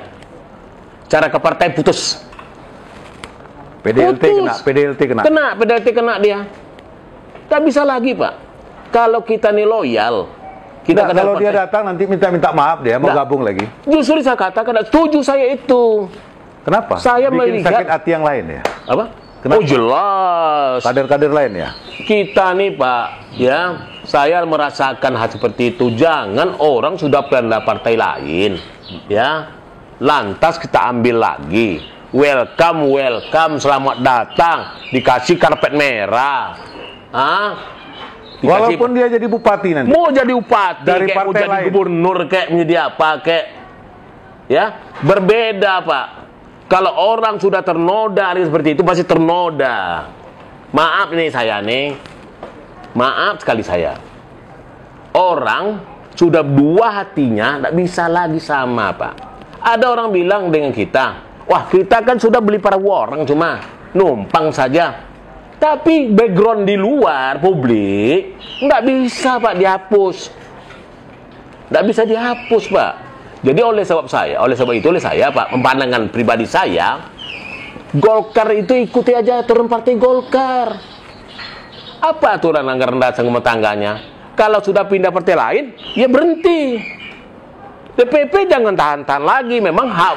Cara ke partai putus. PDLT kena, PDLT kena. PDLT kena dia. Tak bisa lagi, Pak. Kalau kita nih loyal, kita kalau dia datang nanti minta maaf dia mau gabung lagi. Justru saya katakan, setuju saya itu. Kenapa? Saya bikin melihat sakit hati yang lain ya. Apa? Kenapa? Oh jelas. Kader-kader lain ya. Kita nih Pak, ya, saya merasakan hal seperti itu. Jangan orang sudah pindah partai lain, ya, lantas kita ambil lagi. Welcome, selamat datang, dikasih karpet merah. Walaupun dia jadi bupati nanti. Mau jadi bupati, dari kayak partai mau jadi lain. gubernur, kayak menjadi apa, kayak, ya, berbeda Pak. Kalau orang sudah ternoda seperti itu, pasti ternoda. Maaf nih saya nih, maaf sekali saya. Orang sudah dua hatinya, tidak bisa lagi sama Pak. Ada orang bilang dengan kita, wah kita kan sudah beli para orang, cuma numpang saja. Tapi background di luar publik, nggak bisa Pak dihapus. Nggak bisa dihapus Pak. Jadi oleh sebab itu saya Pak, pandangan pribadi saya, Golkar itu ikuti aja aturan partai Golkar. Apa aturan anggaran dasar rumah tangganya? Kalau sudah pindah partai lain, ya berhenti. DPP jangan tahan-tahan lagi. Memang hak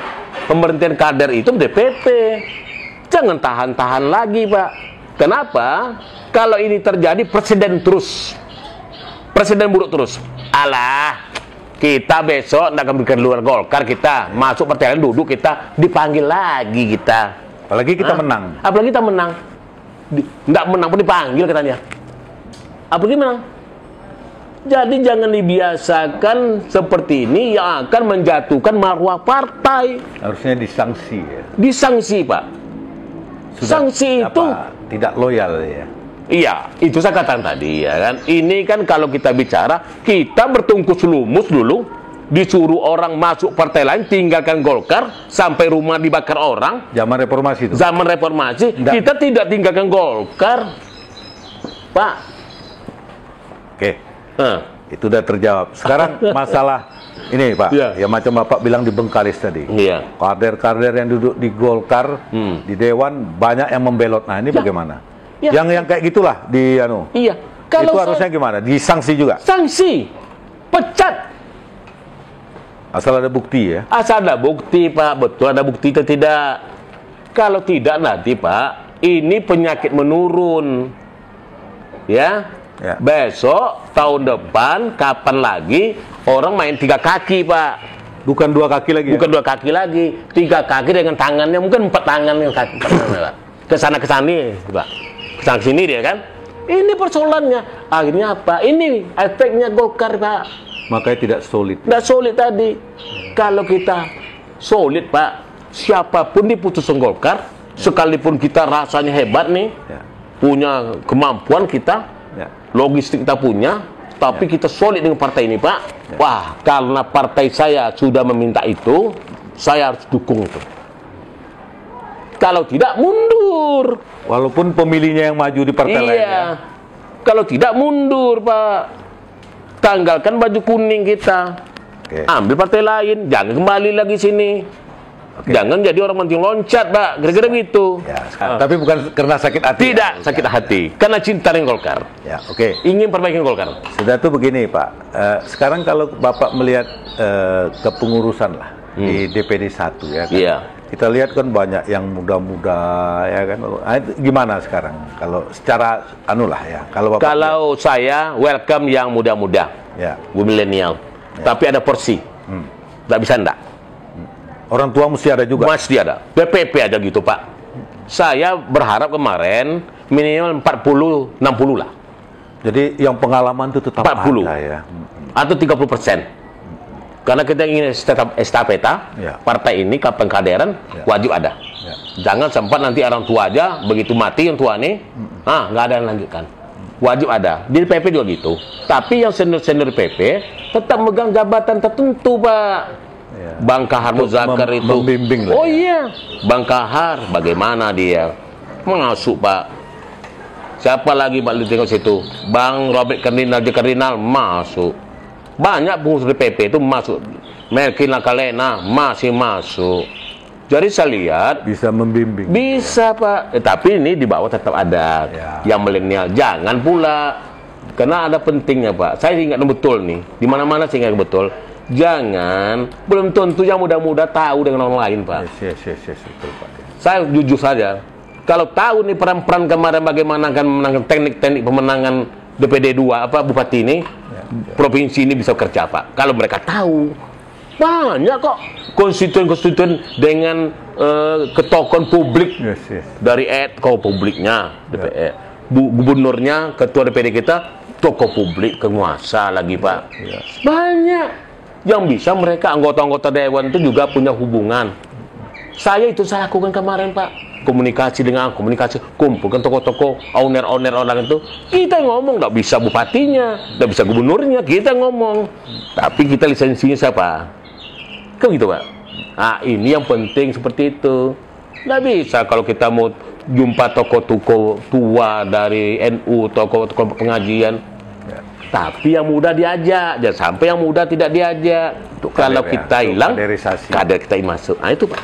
pemberhentian kader itu DPP. Jangan tahan-tahan lagi Pak. Kenapa? Kalau ini terjadi presiden terus. Presiden buruk terus. Alah, kita besok tidak akan bikin luar Golkar, kita masuk partai lain, duduk, kita dipanggil lagi kita. Apalagi kita menang. Apalagi kita menang. Tidak menang pun dipanggil katanya. Apalagi menang. Jadi jangan dibiasakan seperti ini yang akan menjatuhkan marwah partai. Harusnya disanksi ya. Disanksi Pak. Sanksi itu tidak loyal ya. Iya, itu saya katakan tadi ya kan. Ini kan kalau kita bicara, kita bertungkus lumus dulu, disuruh orang masuk partai lain, tinggalkan Golkar, sampai rumah dibakar orang. Zaman reformasi itu. Zaman reformasi, kita tidak tinggalkan Golkar, Pak. Oke, itu udah terjawab. Sekarang masalah ini Pak, ya macam Bapak bilang di Bengkalis tadi. Iya. Kader-kader yang duduk di Golkar, di Dewan, banyak yang membelot. Nah ini bagaimana? Ya. Yang kayak gitulah di Iya. Kalau itu harusnya gimana? Disanksi juga? Sanksi. Pecat. Asal ada bukti ya? Asal ada bukti Pak. Betul ada bukti atau tidak. Kalau tidak nanti Pak, ini penyakit menurun. Ya. Besok, tahun depan, kapan lagi orang main 3 kaki Pak. Bukan 2 kaki lagi. Bukan 2 kaki lagi. 3 kaki dengan tangannya, mungkin 4 tangan yang kaki. Kesana kesani Pak. Kesana sini dia kan. Ini persoalannya. Akhirnya apa? Ini efeknya Golkar Pak. Makanya tidak solid. Tidak solid tadi. Kalau kita solid Pak, siapapun diputuskan Golkar, sekalipun kita rasanya hebat nih, punya kemampuan kita, logistik kita punya, tapi kita solid dengan partai ini Pak. Wah, karena partai saya sudah meminta itu, saya harus dukung itu. Kalau tidak, mundur. Walaupun pemilihnya yang maju di partai lain ya. Kalau tidak, mundur Pak. Tanggalkan baju kuning kita. Ambil partai lain, jangan kembali lagi sini. Jangan jadi orang penting loncat Pak, kira-kira gitu. Tapi bukan karena sakit hati. Tidak, sakit hati. Karena cinta dengan Golkar. Ingin perbaiki Golkar. Sudah tuh begini Pak. Sekarang kalau Bapak melihat kepengurusan lah di DPD 1 ya kan. Kita lihat kan banyak yang muda-muda ya kan. Gimana sekarang kalau secara ya. Kalau saya welcome yang muda-muda. Milenial. Tapi ada porsi. Tidak bisa enggak. Orang tua mesti ada juga. Mesti ada. PPP ada gitu Pak. Saya berharap kemarin minimal 40-60 lah. Jadi yang pengalaman itu tetap 40 ada ya. Atau 30%. Karena kita ingin estafeta, partai ini kapan kaderan wajib ada. Jangan sempat nanti orang tua aja begitu mati yang tua nih, nggak ada yang lanjutkan. Wajib ada. Di PP juga gitu. Tapi yang senior PP tetap megang jabatan tertentu Pak. Bang Kahar Muzakar itu. Membimbing lah. Iya, Bang Kahar bagaimana dia masuk Pak. Siapa lagi Pak di tengok situ? Bang Robert Kardinal masuk. Banyak pengurus DPP itu masuk Melki Nakalena masih masuk. Jadi saya lihat bisa membimbing. Bisa Pak, tapi ini di bawah tetap ada yang milenial. Jangan pula, karena ada pentingnya Pak. Saya ingat betul nih, di mana-mana saya ingat betul. Jangan, belum tentu yang muda-muda tahu dengan orang lain Pak. Betul, Pak. Saya jujur saja, kalau tahu nih peran-peran kemarin bagaimana akan memenangkan teknik-teknik pemenangan DPD 2 Bupati ini, provinsi ini bisa kerja Pak. Kalau mereka tahu, banyak kok konstituen-konstituen dengan ketokohan publik dari publiknya DPR, gubernurnya, ketua DPD kita tokoh publik, penguasa lagi Pak. Banyak yang bisa mereka anggota-anggota dewan itu juga punya hubungan. Saya lakukan kemarin Pak, komunikasi, kumpulkan tokoh-tokoh, owner-owner orang itu. Kita ngomong, nggak bisa bupatinya, nggak bisa gubernurnya, kita ngomong. Tapi kita lisensinya siapa? Kan gitu Pak. Nah ini yang penting seperti itu. Nggak bisa kalau kita mau jumpa tokoh-tokoh tua dari NU, tokoh-tokoh pengajian, tapi yang muda diajak, jangan sampai yang muda tidak diajak. Kalau kita hilang, kader kita masuk. Nah itu Pak.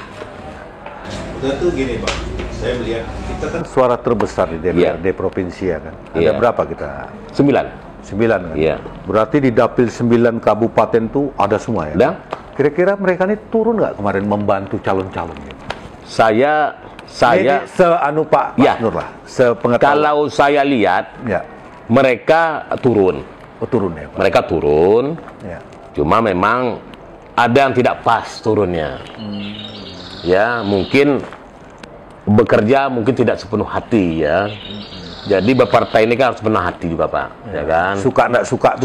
Itu gini Pak, saya melihat kita kan suara terbesar di DPRD provinsi ya kan. Ada berapa kita? 9 kan? Iya. Berarti di dapil 9 kabupaten tuh ada semua ya? Ada. Kira-kira mereka ini turun nggak kemarin membantu calon-calon gitu? Saya ini Pak Nur lah, sepengetahuan. Kalau saya lihat, mereka turun. Oh, turun ya Pak? Mereka turun, cuma memang ada yang tidak pas turunnya. Ya, mungkin bekerja mungkin tidak sepenuh hati ya. Jadi berpartai ini kan harus sepenuh hati Bapak, ya kan? Suka nggak suka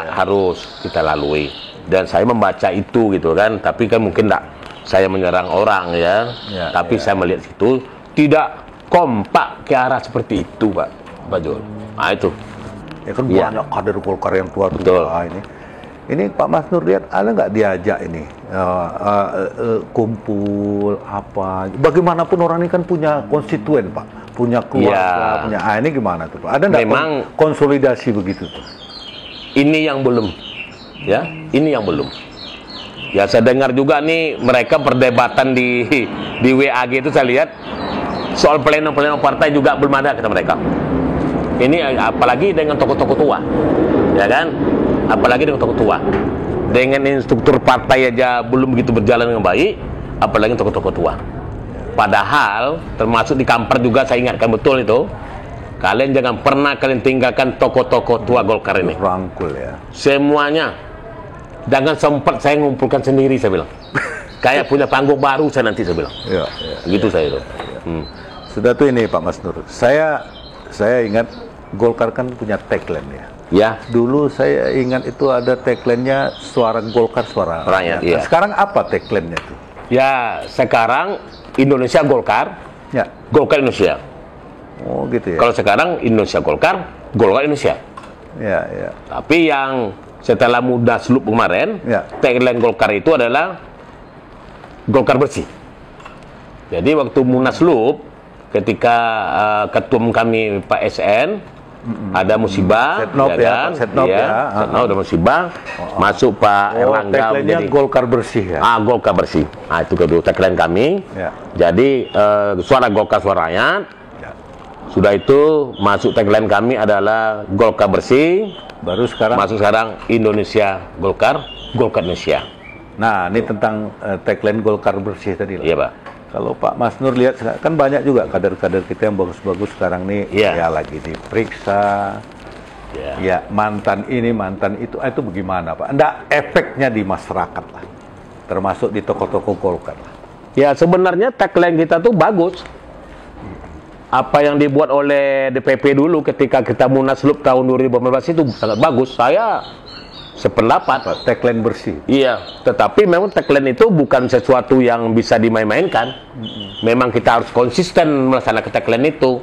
harus kita lalui. Dan saya membaca itu gitu kan, tapi kan mungkin enggak saya menyerang orang ya. Tapi saya melihat itu tidak kompak ke arah seperti itu Pak Jul. Nah itu. Ya kan banyak kader Golkar yang tua-tua ini. Ini Pak Mas Nur lihat ada nggak diajak ini kumpul apa? Bagaimanapun orang ini kan punya konstituen Pak, punya keluarga, punya. Ini gimana tuh Pak? Ada nggak konsolidasi begitu tuh? Ini yang belum, ya. Ini yang belum. Ya saya dengar juga nih mereka perdebatan di WAG itu saya lihat soal pleno partai juga belum ada kata mereka. Ini apalagi dengan tokoh-tokoh tua, ya kan? Apalagi dengan tokoh tua, dengan instruktur partai aja belum begitu berjalan dengan baik, apalagi tokoh-tokoh tua. Padahal termasuk di Kampar juga saya ingatkan betul itu, kalian jangan pernah tinggalkan tokoh-tokoh tua Golkar ini. Rangkul ya. Semuanya, jangan sempat saya ngumpulkan sendiri saya bilang. Kayak punya panggung baru saya nanti saya bilang. Gitu saya itu. Sudah tuh ini Pak Mas Nur. Saya ingat Golkar kan punya tagline ya. Ya. Dulu saya ingat itu ada tagline-nya suara Golkar, suara rakyat. Ya. Sekarang apa tagline-nya tuh? Ya, sekarang Indonesia Golkar. Ya. Golkar Indonesia. Oh, gitu ya. Kalau sekarang Indonesia Golkar, Golkar Indonesia. Ya. Tapi yang setelah Munaslup kemarin, tagline Golkar itu adalah Golkar bersih. Jadi waktu Munaslup ketika ketum kami Pak SN ada musibah, Setnov ada musibah, masuk Pak Erlangga menjadi Golkar bersih ya. Golkar bersih. Nah itu kedua tagline kami. Jadi suara Golkar suara rakyat. Sudah itu masuk tagline kami adalah Golkar bersih. Baru sekarang masuk sekarang Indonesia Golkar Indonesia. Nah ini tentang tagline Golkar bersih tadi lah. Iya Pak. Kalau Pak Mas Nur lihat kan banyak juga kader-kader kita yang bagus-bagus sekarang nih ya lagi diperiksa, ya mantan ini mantan itu bagaimana Pak? Nggak efeknya di masyarakat lah, termasuk di tokoh-tokoh Golkar lah. Ya sebenarnya tagline kita tuh bagus. Apa yang dibuat oleh DPP dulu ketika kita Munaslup tahun 2015 itu sangat bagus. Saya sependapat. Tagline bersih. Iya, tetapi memang tagline itu bukan sesuatu yang bisa dimain-mainkan. Memang kita harus konsisten melaksanakan tagline itu.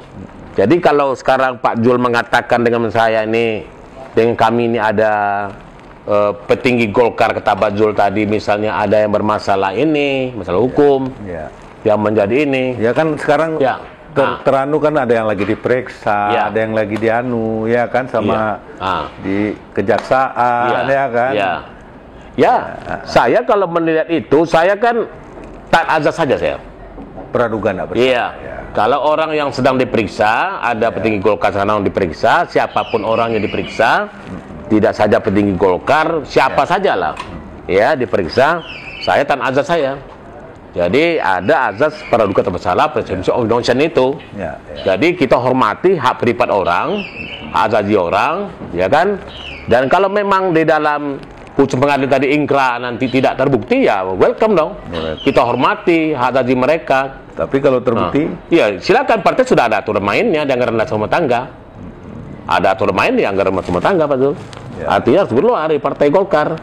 Jadi kalau sekarang Pak Jul mengatakan dengan saya ini, dengan kami ini ada petinggi Golkar, kata Pak Jul tadi, misalnya ada yang bermasalah ini, masalah hukum, yang menjadi ini. Ya kan sekarang teranu kan ada yang lagi diperiksa, ada yang lagi dianu, ya kan, sama di kejaksaan, ya kan. Ya, saya kalau melihat itu, saya kan taat azas saja saya. Praduga nggak bersalah. Iya. Ya. Kalau orang yang sedang diperiksa, ada petinggi Golkar sedang diperiksa, siapapun orang yang diperiksa, tidak saja petinggi Golkar, siapa sajalah, ya diperiksa, saya taat azas saya. Jadi ada azas praduga tak bersalah, presumption of innocence itu. Jadi kita hormati hak privat orang, hak asasi orang, ya kan? Dan kalau memang di dalam putusan pengadilan tadi ingkrah nanti tidak terbukti, ya welcome dong. Kita hormati hak asasi mereka. Tapi kalau terbukti, ya silakan, partai sudah ada aturan mainnya di anggaran dasar rumah tangga. Ada aturan main di anggaran rumah tangga, Pak Zul. Artinya harus keluar dari Partai Golkar.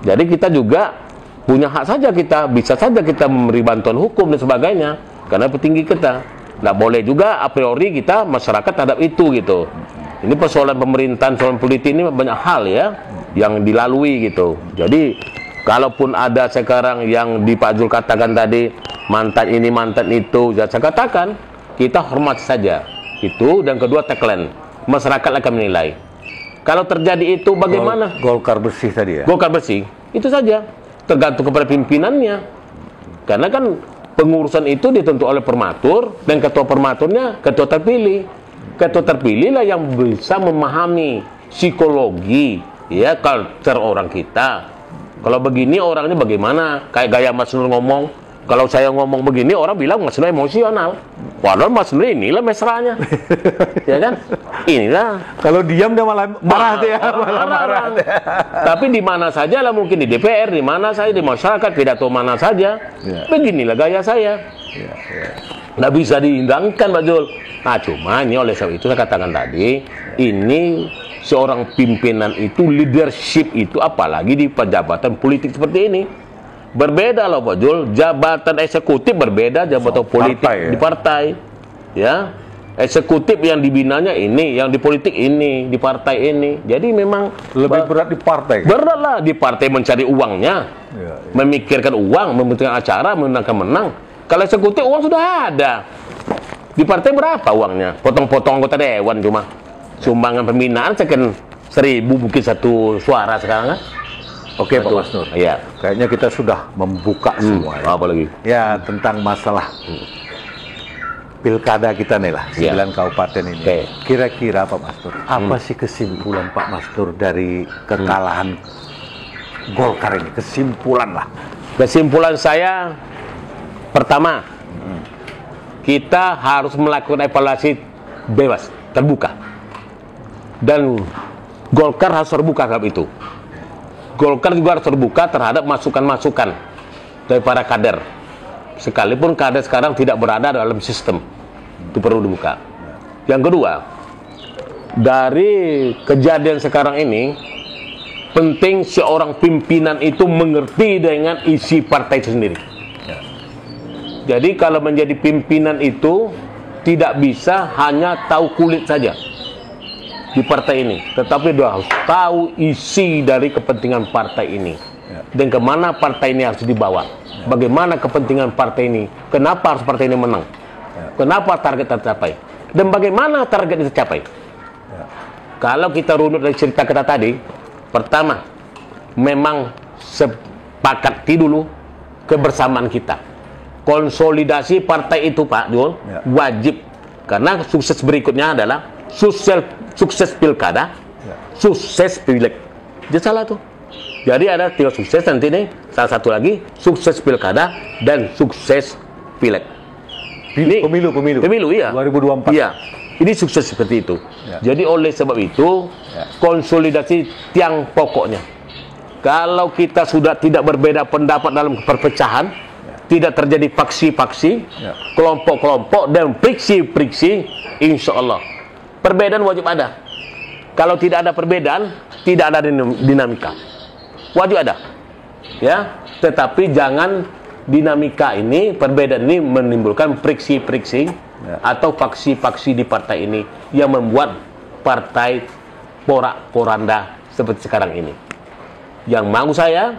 Jadi kita juga punya hak saja, kita bisa saja kita memberi bantuan hukum dan sebagainya karena petinggi kita. Nggak boleh juga a priori kita masyarakat terhadap itu gitu. Ini persoalan pemerintahan, persoalan politik ini banyak hal ya yang dilalui gitu. Jadi kalaupun ada sekarang yang di Pak Zul katakan tadi mantan ini mantan itu, ya saya katakan kita hormat saja itu. Dan kedua, tagline masyarakat akan menilai. Kalau terjadi itu bagaimana? Golkar bersih tadi ya. Golkar bersih itu saja. Tergantung kepada pimpinannya, karena kan pengurusan itu ditentukan oleh permatur dan ketua permaturnya ketua terpilih. Ketua terpilih lah yang bisa memahami psikologi, ya, culture orang kita. Kalau begini orangnya bagaimana? Kayak gaya Mas Nur ngomong. Kalau saya ngomong begini, orang bilang Mas Nur emosional. Padahal Mas Nur inilah mesranya, ya kan? Inilah. Kalau diam dia malah marah tuh ya, malah marah. Tapi di mana saja lah, mungkin di DPR, di mana saja, di masyarakat, pidato mana saja. Beginilah gaya saya. Nggak bisa dihindarkan, Pak Zul. Nah, cuma ini oleh sebab itu saya katakan tadi, ini seorang pimpinan itu, leadership itu, apalagi di jabatan politik seperti ini. Berbeda loh Pak Zul, jabatan eksekutif berbeda jabatan politik di partai, ya. Eksekutif yang dibinanya ini, yang di politik ini, di partai ini. Jadi memang lebih berat di partai. Berat lah di partai mencari uangnya, memikirkan uang, memikirkan acara, menangkan menang. Kalau eksekutif uang sudah ada. Di partai berapa uangnya? Potong-potong anggota dewan cuma. Sumbangan pembinaan sekian 1.000 mungkin satu suara sekarang kan? Oke Pak Mas Nur. Iya. Kayaknya kita sudah membuka semua. Ya. Apa lagi? Ya, tentang masalah pilkada kita nih lah, 9 kabupaten ini. Kira-kira Pak Mas Nur, apa sih kesimpulan Pak Mas Nur dari kekalahan Golkar ini? Kesimpulan lah. Kesimpulan saya, pertama, kita harus melakukan evaluasi bebas, terbuka. Dan Golkar harus terbuka terhadap itu. Golkar juga harus terbuka terhadap masukan-masukan dari para kader. Sekalipun kader sekarang tidak berada dalam sistem, itu perlu dibuka. Yang kedua, dari kejadian sekarang ini, penting seorang pimpinan itu mengerti dengan isi partai itu sendiri. Jadi kalau menjadi pimpinan itu tidak bisa hanya tahu kulit saja di partai ini, tetapi dia harus tahu isi dari kepentingan partai ini dan kemana partai ini harus dibawa, bagaimana kepentingan partai ini, kenapa harus partai ini menang, kenapa target tercapai, dan bagaimana target itu tercapai. Kalau kita runut dari cerita kita tadi, pertama, memang sepakati dulu kebersamaan kita, konsolidasi partai itu Pak Jul, wajib, karena sukses berikutnya adalah sukses pilkada, sukses pileg. Jangan salah tuh. Jadi ada 3 sukses nanti nih. Salah satu lagi sukses pilkada dan sukses pileg. Pemilu iya. 2024. Iya. Ini sukses seperti itu. Jadi oleh sebab itu konsolidasi tiang pokoknya. Kalau kita sudah tidak berbeda pendapat dalam perpecahan, tidak terjadi faksi-faksi, kelompok-kelompok dan friksi-friksi, insya Allah perbedaan wajib ada. Kalau tidak ada perbedaan, tidak ada dinamika. Wajib ada, ya. Tetapi jangan dinamika ini, perbedaan ini menimbulkan friksi-friksi atau faksi-faksi di partai ini yang membuat partai porak-poranda seperti sekarang ini. Yang mau saya,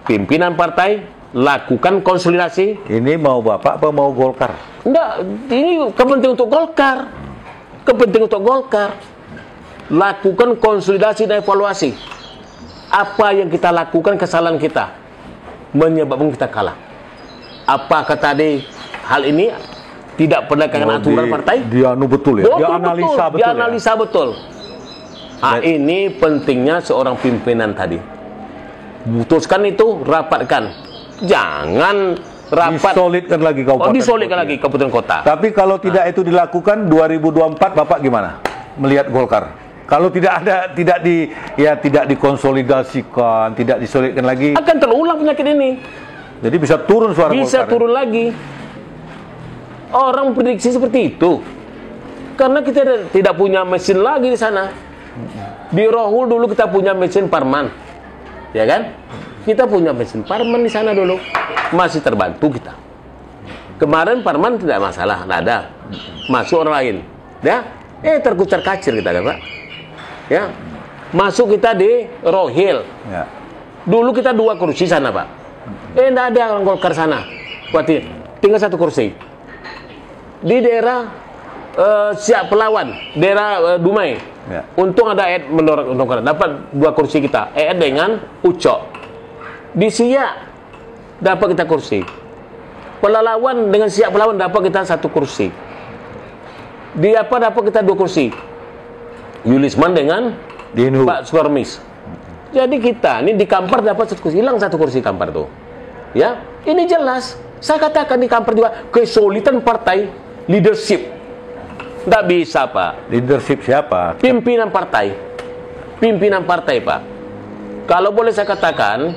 pimpinan partai lakukan konsolidasi. Ini mau Bapak apa mau Golkar? Enggak, ini kepentingan untuk Golkar. Kepentingan untuk Golkar. Lakukan konsolidasi dan evaluasi. Apa yang kita lakukan, kesalahan kita menyebabkan kita kalah. Apakah tadi hal ini tidak pernah dengan aturan partai? Dia betul ya. Dia analisa betul. Nah, ini pentingnya seorang pimpinan tadi. Putuskan itu, rapatkan. Jangan rapat. Disolidkan lagi kabupaten. Disolidkan lagi kabupaten kota. Tapi kalau tidak itu dilakukan 2024, Bapak gimana melihat Golkar? Kalau tidak dikonsolidasikan, tidak disolidkan lagi, akan terulang penyakit ini. Jadi bisa turun suara Golkar. Bisa turun lagi. Orang prediksi seperti itu. Karena kita tidak punya mesin lagi di sana. Di Rohul dulu kita punya mesin Parman. Ya kan? Kita punya mesin Parman di sana dulu. Masih terbantu kita. Kemarin Parman tidak masalah, tidak ada. Masuk orang lain. Ya? Terkucar-kacir kita kan, Pak. Ya. Masuk kita di Rohil. Ya. Dulu kita 2 kursi sana, Pak. Tidak ada orang Golkar sana. Berarti tinggal 1 kursi. Di daerah Siak Pelawan, daerah Dumai. Ya. Untung ada Ed mendorong dapat 2 kursi kita. Ed dengan Ucok. Di Siak dapat kita kursi. Pelalawan dengan Siak Pelawan dapat kita 1 kursi. Di apa dapat kita 2 kursi. Yulisman dengan Dinu. Pak Sukarmis. Jadi kita ini di Kampar dapat 1 kursi, hilang 1 kursi Kampar tuh. Ya, ini jelas. Saya katakan di Kampar juga kesulitan partai leadership. Nggak bisa, Pak. Leadership siapa? Pimpinan partai. Pimpinan partai, Pak. Kalau boleh saya katakan,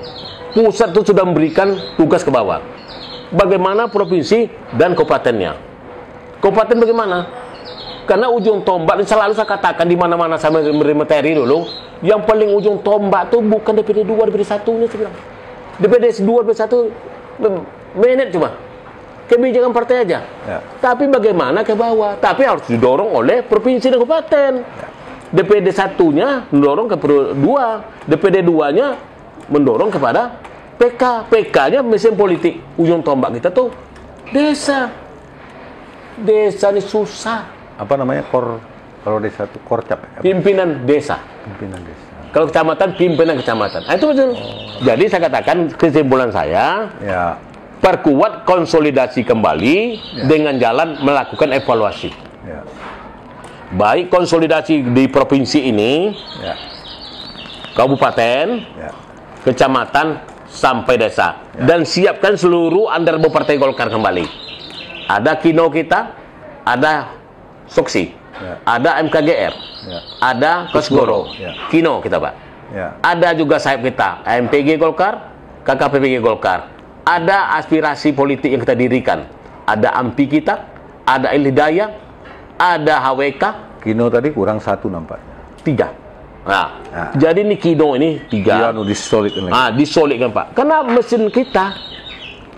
pusat itu sudah memberikan tugas ke bawah. Bagaimana provinsi dan kabupatennya. Kabupaten bagaimana? Karena ujung tombak, selalu saya katakan di mana-mana saya memberi materi dulu, yang paling ujung tombak itu bukan DPD 2, DPD 1-nya saya bilang. DPD 2, DPD 1 menit cuma. Kebijakan partai aja. Ya. Tapi bagaimana ke bawah? Tapi harus didorong oleh provinsi dan kabupaten. Ya. DPD 1-nya mendorong ke 2, DPD 2-nya mendorong kepada PK. PK-nya mesin politik. Ujung tombak kita tuh desa. Desa ini susah. Apa namanya? Kalau desa itu Korcap. Pimpinan desa. Pimpinan desa. Kalau kecamatan, pimpinan kecamatan. Nah, itu betul. Jadi saya katakan kesimpulan saya, ya, perkuat konsolidasi kembali, ya, dengan jalan melakukan evaluasi. Ya. Baik konsolidasi di provinsi ini, ya, kabupaten, ya, kecamatan, sampai desa. Ya. Dan siapkan seluruh underbo Partai Golkar kembali. Ada Kino kita, ada Soksi, ya, ada MKGR, ya, ada Kosgoro, ya, Kino kita, Pak. Ya. Ada juga sayap kita, MPG Golkar, KKPPG Golkar. Ada aspirasi politik yang kita dirikan. Ada AMPI kita, ada Hidayah, ada HWK. Kino tadi kurang 1 nampaknya. 3. Nah, jadi ini Kino ini 3. Disolidkan. Disolidkan, Pak. Karena mesin kita,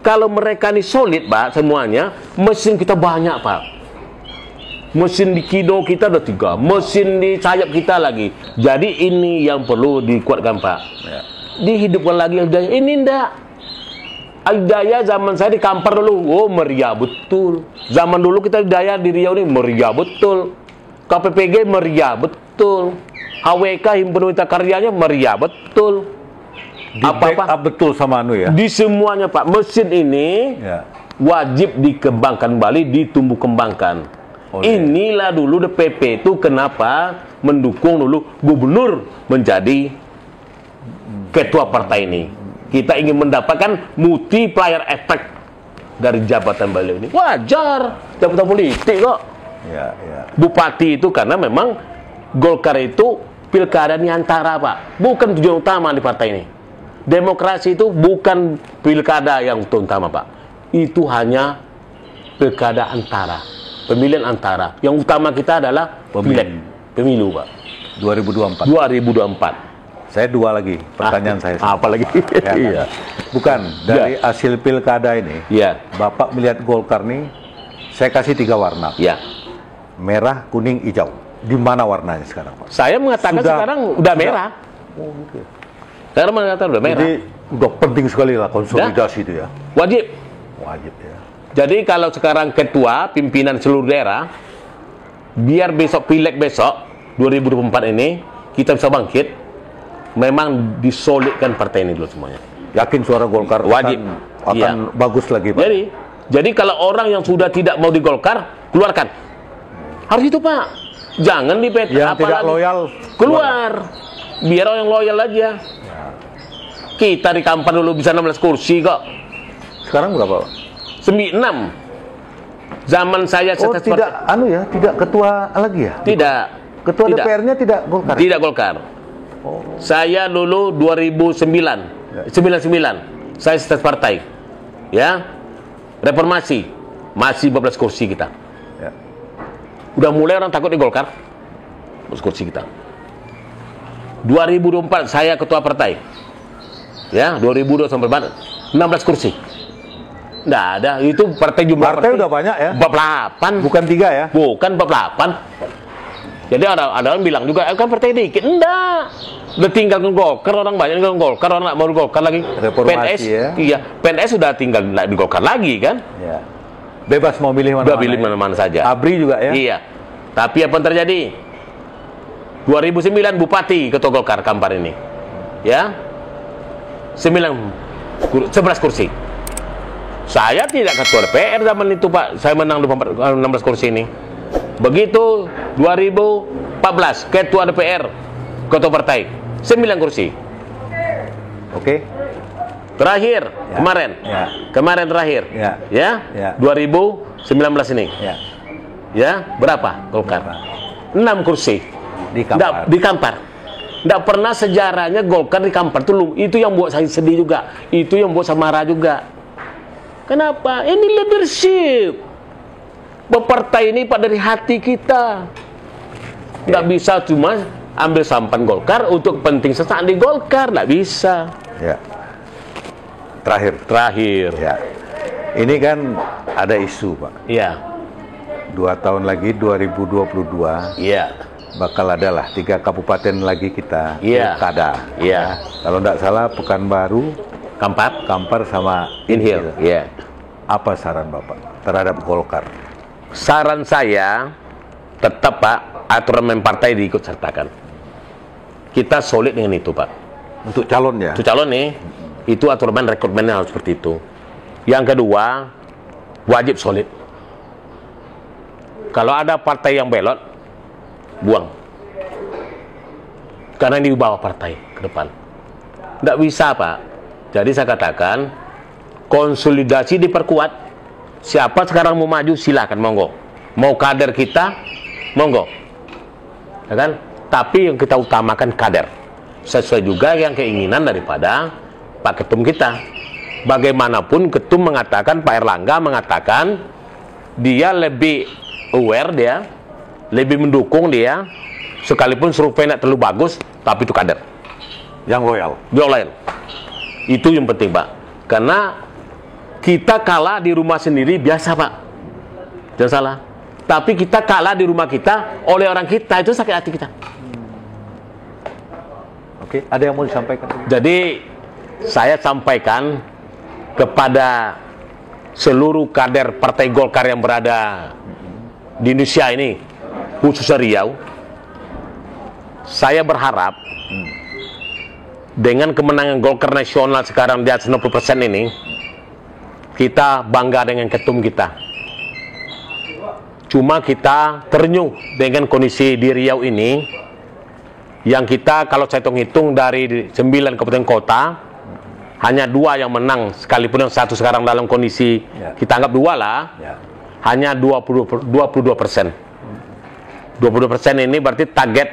kalau mereka ini solid, Pak, semuanya, mesin kita banyak, Pak. Mesin di Kino kita ada 3, mesin di sayap kita lagi. Jadi ini yang perlu dikuatkan, Pak. Ya. Dihidupkan lagi Hidayah. Ini enggak. Hidayah zaman saya di Kampar dulu, meriah betul. Zaman dulu kita Hidayah di Riau ini meriah betul. KPPG meriah betul. HWK Himpunan Wanita Karyanya meriah betul. Apa-apa betul sama ya. Di semuanya, Pak. Mesin ini, ya, wajib dikembangkan kembali, ditumbuh kembangkan. Inilah dulu DPP itu kenapa mendukung dulu gubernur menjadi ketua partai ini. Kita ingin mendapatkan multiplier effect dari jabatan beliau ini. Wajar, jabatan politik kok. Ya, ya. Bupati itu karena memang Golkar itu pilkada ini antara, Pak. Bukan tujuan utama di partai ini. Demokrasi itu bukan pilkada yang utama, Pak. Itu hanya pilkada antara. Pemilihan antara. Yang utama kita adalah pemilu, Pak. 2024. 2024. Saya 2 lagi pertanyaan saya. Apa lagi? Ya, kan? Iya. Bukan dari hasil pilkada ini. Iya. Bapak melihat Golkar nih, saya kasih 3 warna. Iya. Merah, kuning, hijau. Di mana warnanya sekarang, Pak? Saya mengatakan sekarang udah merah. Oh, okay. Sekarang mengatakan udah merah. Jadi udah penting sekali lah konsolidasi itu ya. Wajib. Wajib ya. Jadi kalau sekarang ketua pimpinan seluruh daerah, biar besok pileg besok 2024 ini kita bisa bangkit, memang disolidkan partai ini dulu semuanya. Yakin suara Golkar wajib akan bagus lagi, Pak? Jadi kalau orang yang sudah tidak mau di Golkar, keluarkan. Harus itu, Pak. Jangan di PT. Yang tidak loyal keluar. Biar orang yang loyal aja. Kita di Kampar dulu bisa 16 kursi kok. Sekarang berapa, Pak? 6. Zaman saya tidak ketua lagi ya? Tidak. Ketua DPR-nya tidak Golkar? Tidak Golkar. Saya dulu 2009. 99. Saya sekretaris partai. Ya. Reformasi. Masih 12 kursi kita. Ya. Udah mulai orang takut di Golkar. 12 kursi kita. 2024 saya ketua partai. Ya, 2024 16 kursi. Nggak ada, itu partai jumlah partai udah banyak ya? 48. Bukan 3 ya? Bukan 48. Jadi ada orang bilang juga, kan partai dikit. Enggak. Udah tinggal ke Golkar, orang banyak ke Golkar, orang nggak mau Golkar lagi. Reformasi PNS, ya? Iya, PNS sudah tinggal di Golkar lagi kan? Ya. Bebas mau milih mana-mana. Udah pilih mana-mana saja. ABRI juga ya? Iya. Tapi apa yang terjadi? 2009 Bupati ketua Golkar Kampar ini. Ya. 11 kursi. Saya tidak ketua DPR zaman itu, Pak. Saya menang 16 kursi ini. Begitu 2014 ketua DPR, ketua partai 9 kursi. Oke. Terakhir Ya. kemarin. Ya. Kemarin terakhir. Ya. Ya. Ya. 2019 ini. Ya. Ya, berapa Golkar? 6 kursi. Di Kampar. Di Kampar. Nggak pernah sejarahnya Golkar di Kampar itu yang buat saya sedih juga. Itu yang buat saya marah juga. Kenapa? Ini leadership. Berpartai ini Pak dari hati kita. Nggak bisa cuma ambil sampan Golkar untuk penting sesaat di Golkar. Nggak bisa. Ya. Terakhir. Ya. Ini kan ada isu, Pak. Iya. 2 tahun lagi 2022. Iya. Bakal adalah 3 kabupaten lagi kita pilkada. Iya. Kalau tidak salah Pekanbaru, Kampar sama Inhil. Iya. Apa saran Bapak terhadap Golkar? Saran saya tetap, Pak, aturan main partai diikut sertakan. Kita solid dengan itu, Pak. Untuk calon ya? Untuk calon nih, itu aturan rekrutmennya harus seperti itu. Yang kedua, wajib solid. Kalau ada partai yang belot, buang. Karena ini bawa partai ke depan. Nggak bisa, Pak. Jadi saya katakan, konsolidasi diperkuat. Siapa sekarang mau maju, silakan, monggo. Mau kader kita, monggo. Ya kan? Tapi yang kita utamakan kader. Sesuai juga yang keinginan daripada Pak Ketum kita. Bagaimanapun Ketum mengatakan, Pak Erlangga mengatakan, dia lebih aware dia, lebih mendukung dia, sekalipun survei tidak terlalu bagus, tapi itu kader yang loyal. Itu yang penting, Pak. Karena kita kalah di rumah sendiri biasa, Pak. Jangan salah. Tapi kita kalah di rumah kita oleh orang kita, itu sakit hati kita. Oke, ada yang mau disampaikan? Jadi saya sampaikan kepada seluruh kader Partai Golkar yang berada di Indonesia ini, khususnya Riau, saya berharap dengan kemenangan Golkar nasional sekarang di atas 60% ini, kita bangga dengan ketum kita. Cuma kita ternyuh dengan kondisi di Riau ini, yang kita kalau saya hitung dari 9 kabupaten kota, hanya 2 yang menang, sekalipun yang 1 sekarang dalam kondisi kita anggap 2 lah, hanya 22%. 22% ini berarti target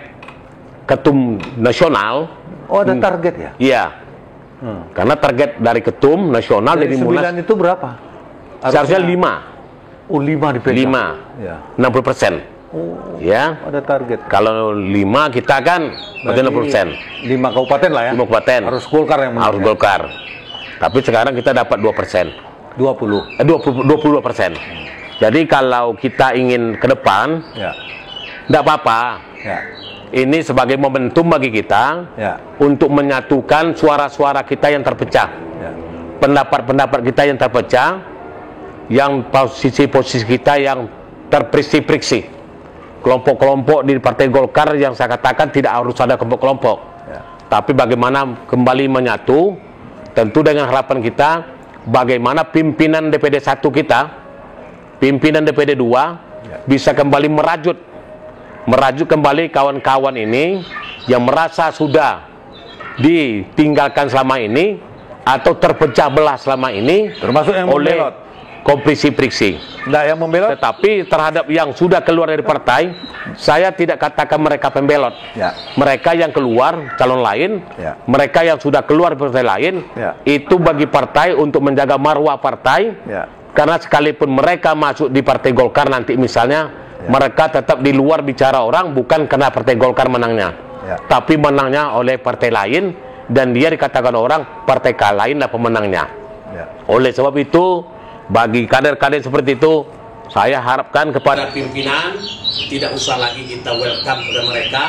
ketum nasional. Oh, ada target ya? Iya. Karena target dari ketum nasional dari Munas 9 itu berapa? Seharusnya 5. Oh, 5 dipegang. 5. Ya. 60%. Oh, ya. Ada target. Kalau 5 kita kan berarti 60%. 5 kabupaten lah ya. 5 kabupaten. Harus Golkar yang menang. Harus Golkar. Tapi sekarang kita dapat 2%. 22%. Jadi kalau kita ingin ke depan, enggak apa-apa. Ya. Ini sebagai momentum bagi kita untuk menyatukan suara-suara kita yang terpecah, pendapat-pendapat kita yang terpecah, yang posisi-posisi kita yang terperiksi-periksi, kelompok-kelompok di Partai Golkar yang saya katakan tidak harus ada kelompok-kelompok, Tapi bagaimana kembali menyatu, tentu dengan harapan kita, bagaimana pimpinan DPD 1 kita, pimpinan DPD 2 bisa kembali merajut kembali kawan-kawan ini yang merasa sudah ditinggalkan selama ini atau terpecah belah selama ini, termasuk yang oleh membelot, kompetisi-friksi. Nah, yang membelot. Tetapi terhadap yang sudah keluar dari partai, saya tidak katakan mereka pembelot. Mereka yang keluar calon lain, mereka yang sudah keluar dari partai lain, itu bagi partai untuk menjaga marwah partai. Karena sekalipun mereka masuk di Partai Golkar nanti misalnya, mereka tetap di luar bicara orang, bukan karena Partai Golkar menangnya, tapi menangnya oleh partai lain, dan dia dikatakan orang partai lain lah pemenangnya. Oleh sebab itu, bagi kader-kader seperti itu, saya harapkan kepada pimpinan tidak usah lagi kita welcome kepada mereka,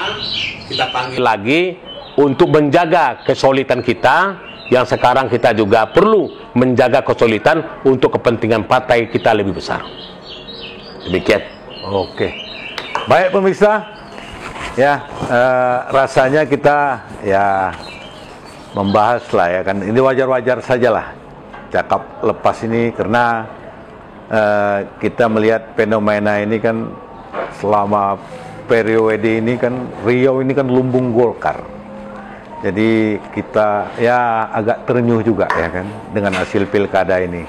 kita panggil lagi untuk menjaga kesolidan kita, yang sekarang kita juga perlu menjaga kesolidan untuk kepentingan partai kita lebih besar. Demikian. Oke, baik pemirsa, ya rasanya kita ya membahas lah ya kan, ini wajar-wajar sajalah cakap lepas ini, karena kita melihat fenomena ini kan selama periode ini kan Riau ini kan lumbung Golkar, jadi kita ya agak terenyuh juga ya kan dengan hasil pilkada ini.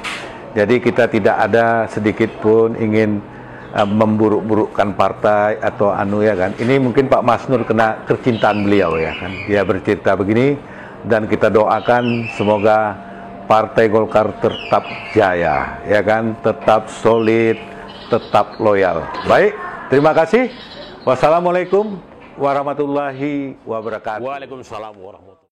Jadi kita tidak ada sedikit pun ingin memburuk-burukkan partai atau anu ya kan. Ini mungkin Pak Masnur kena kecintaan beliau ya kan, dia bercerita begini, dan kita doakan semoga Partai Golkar tetap jaya, ya kan, tetap solid, tetap loyal. Baik, terima kasih. Wassalamualaikum warahmatullahi wabarakatuh. Waalaikumsalam warahmatullahi wabarakatuh.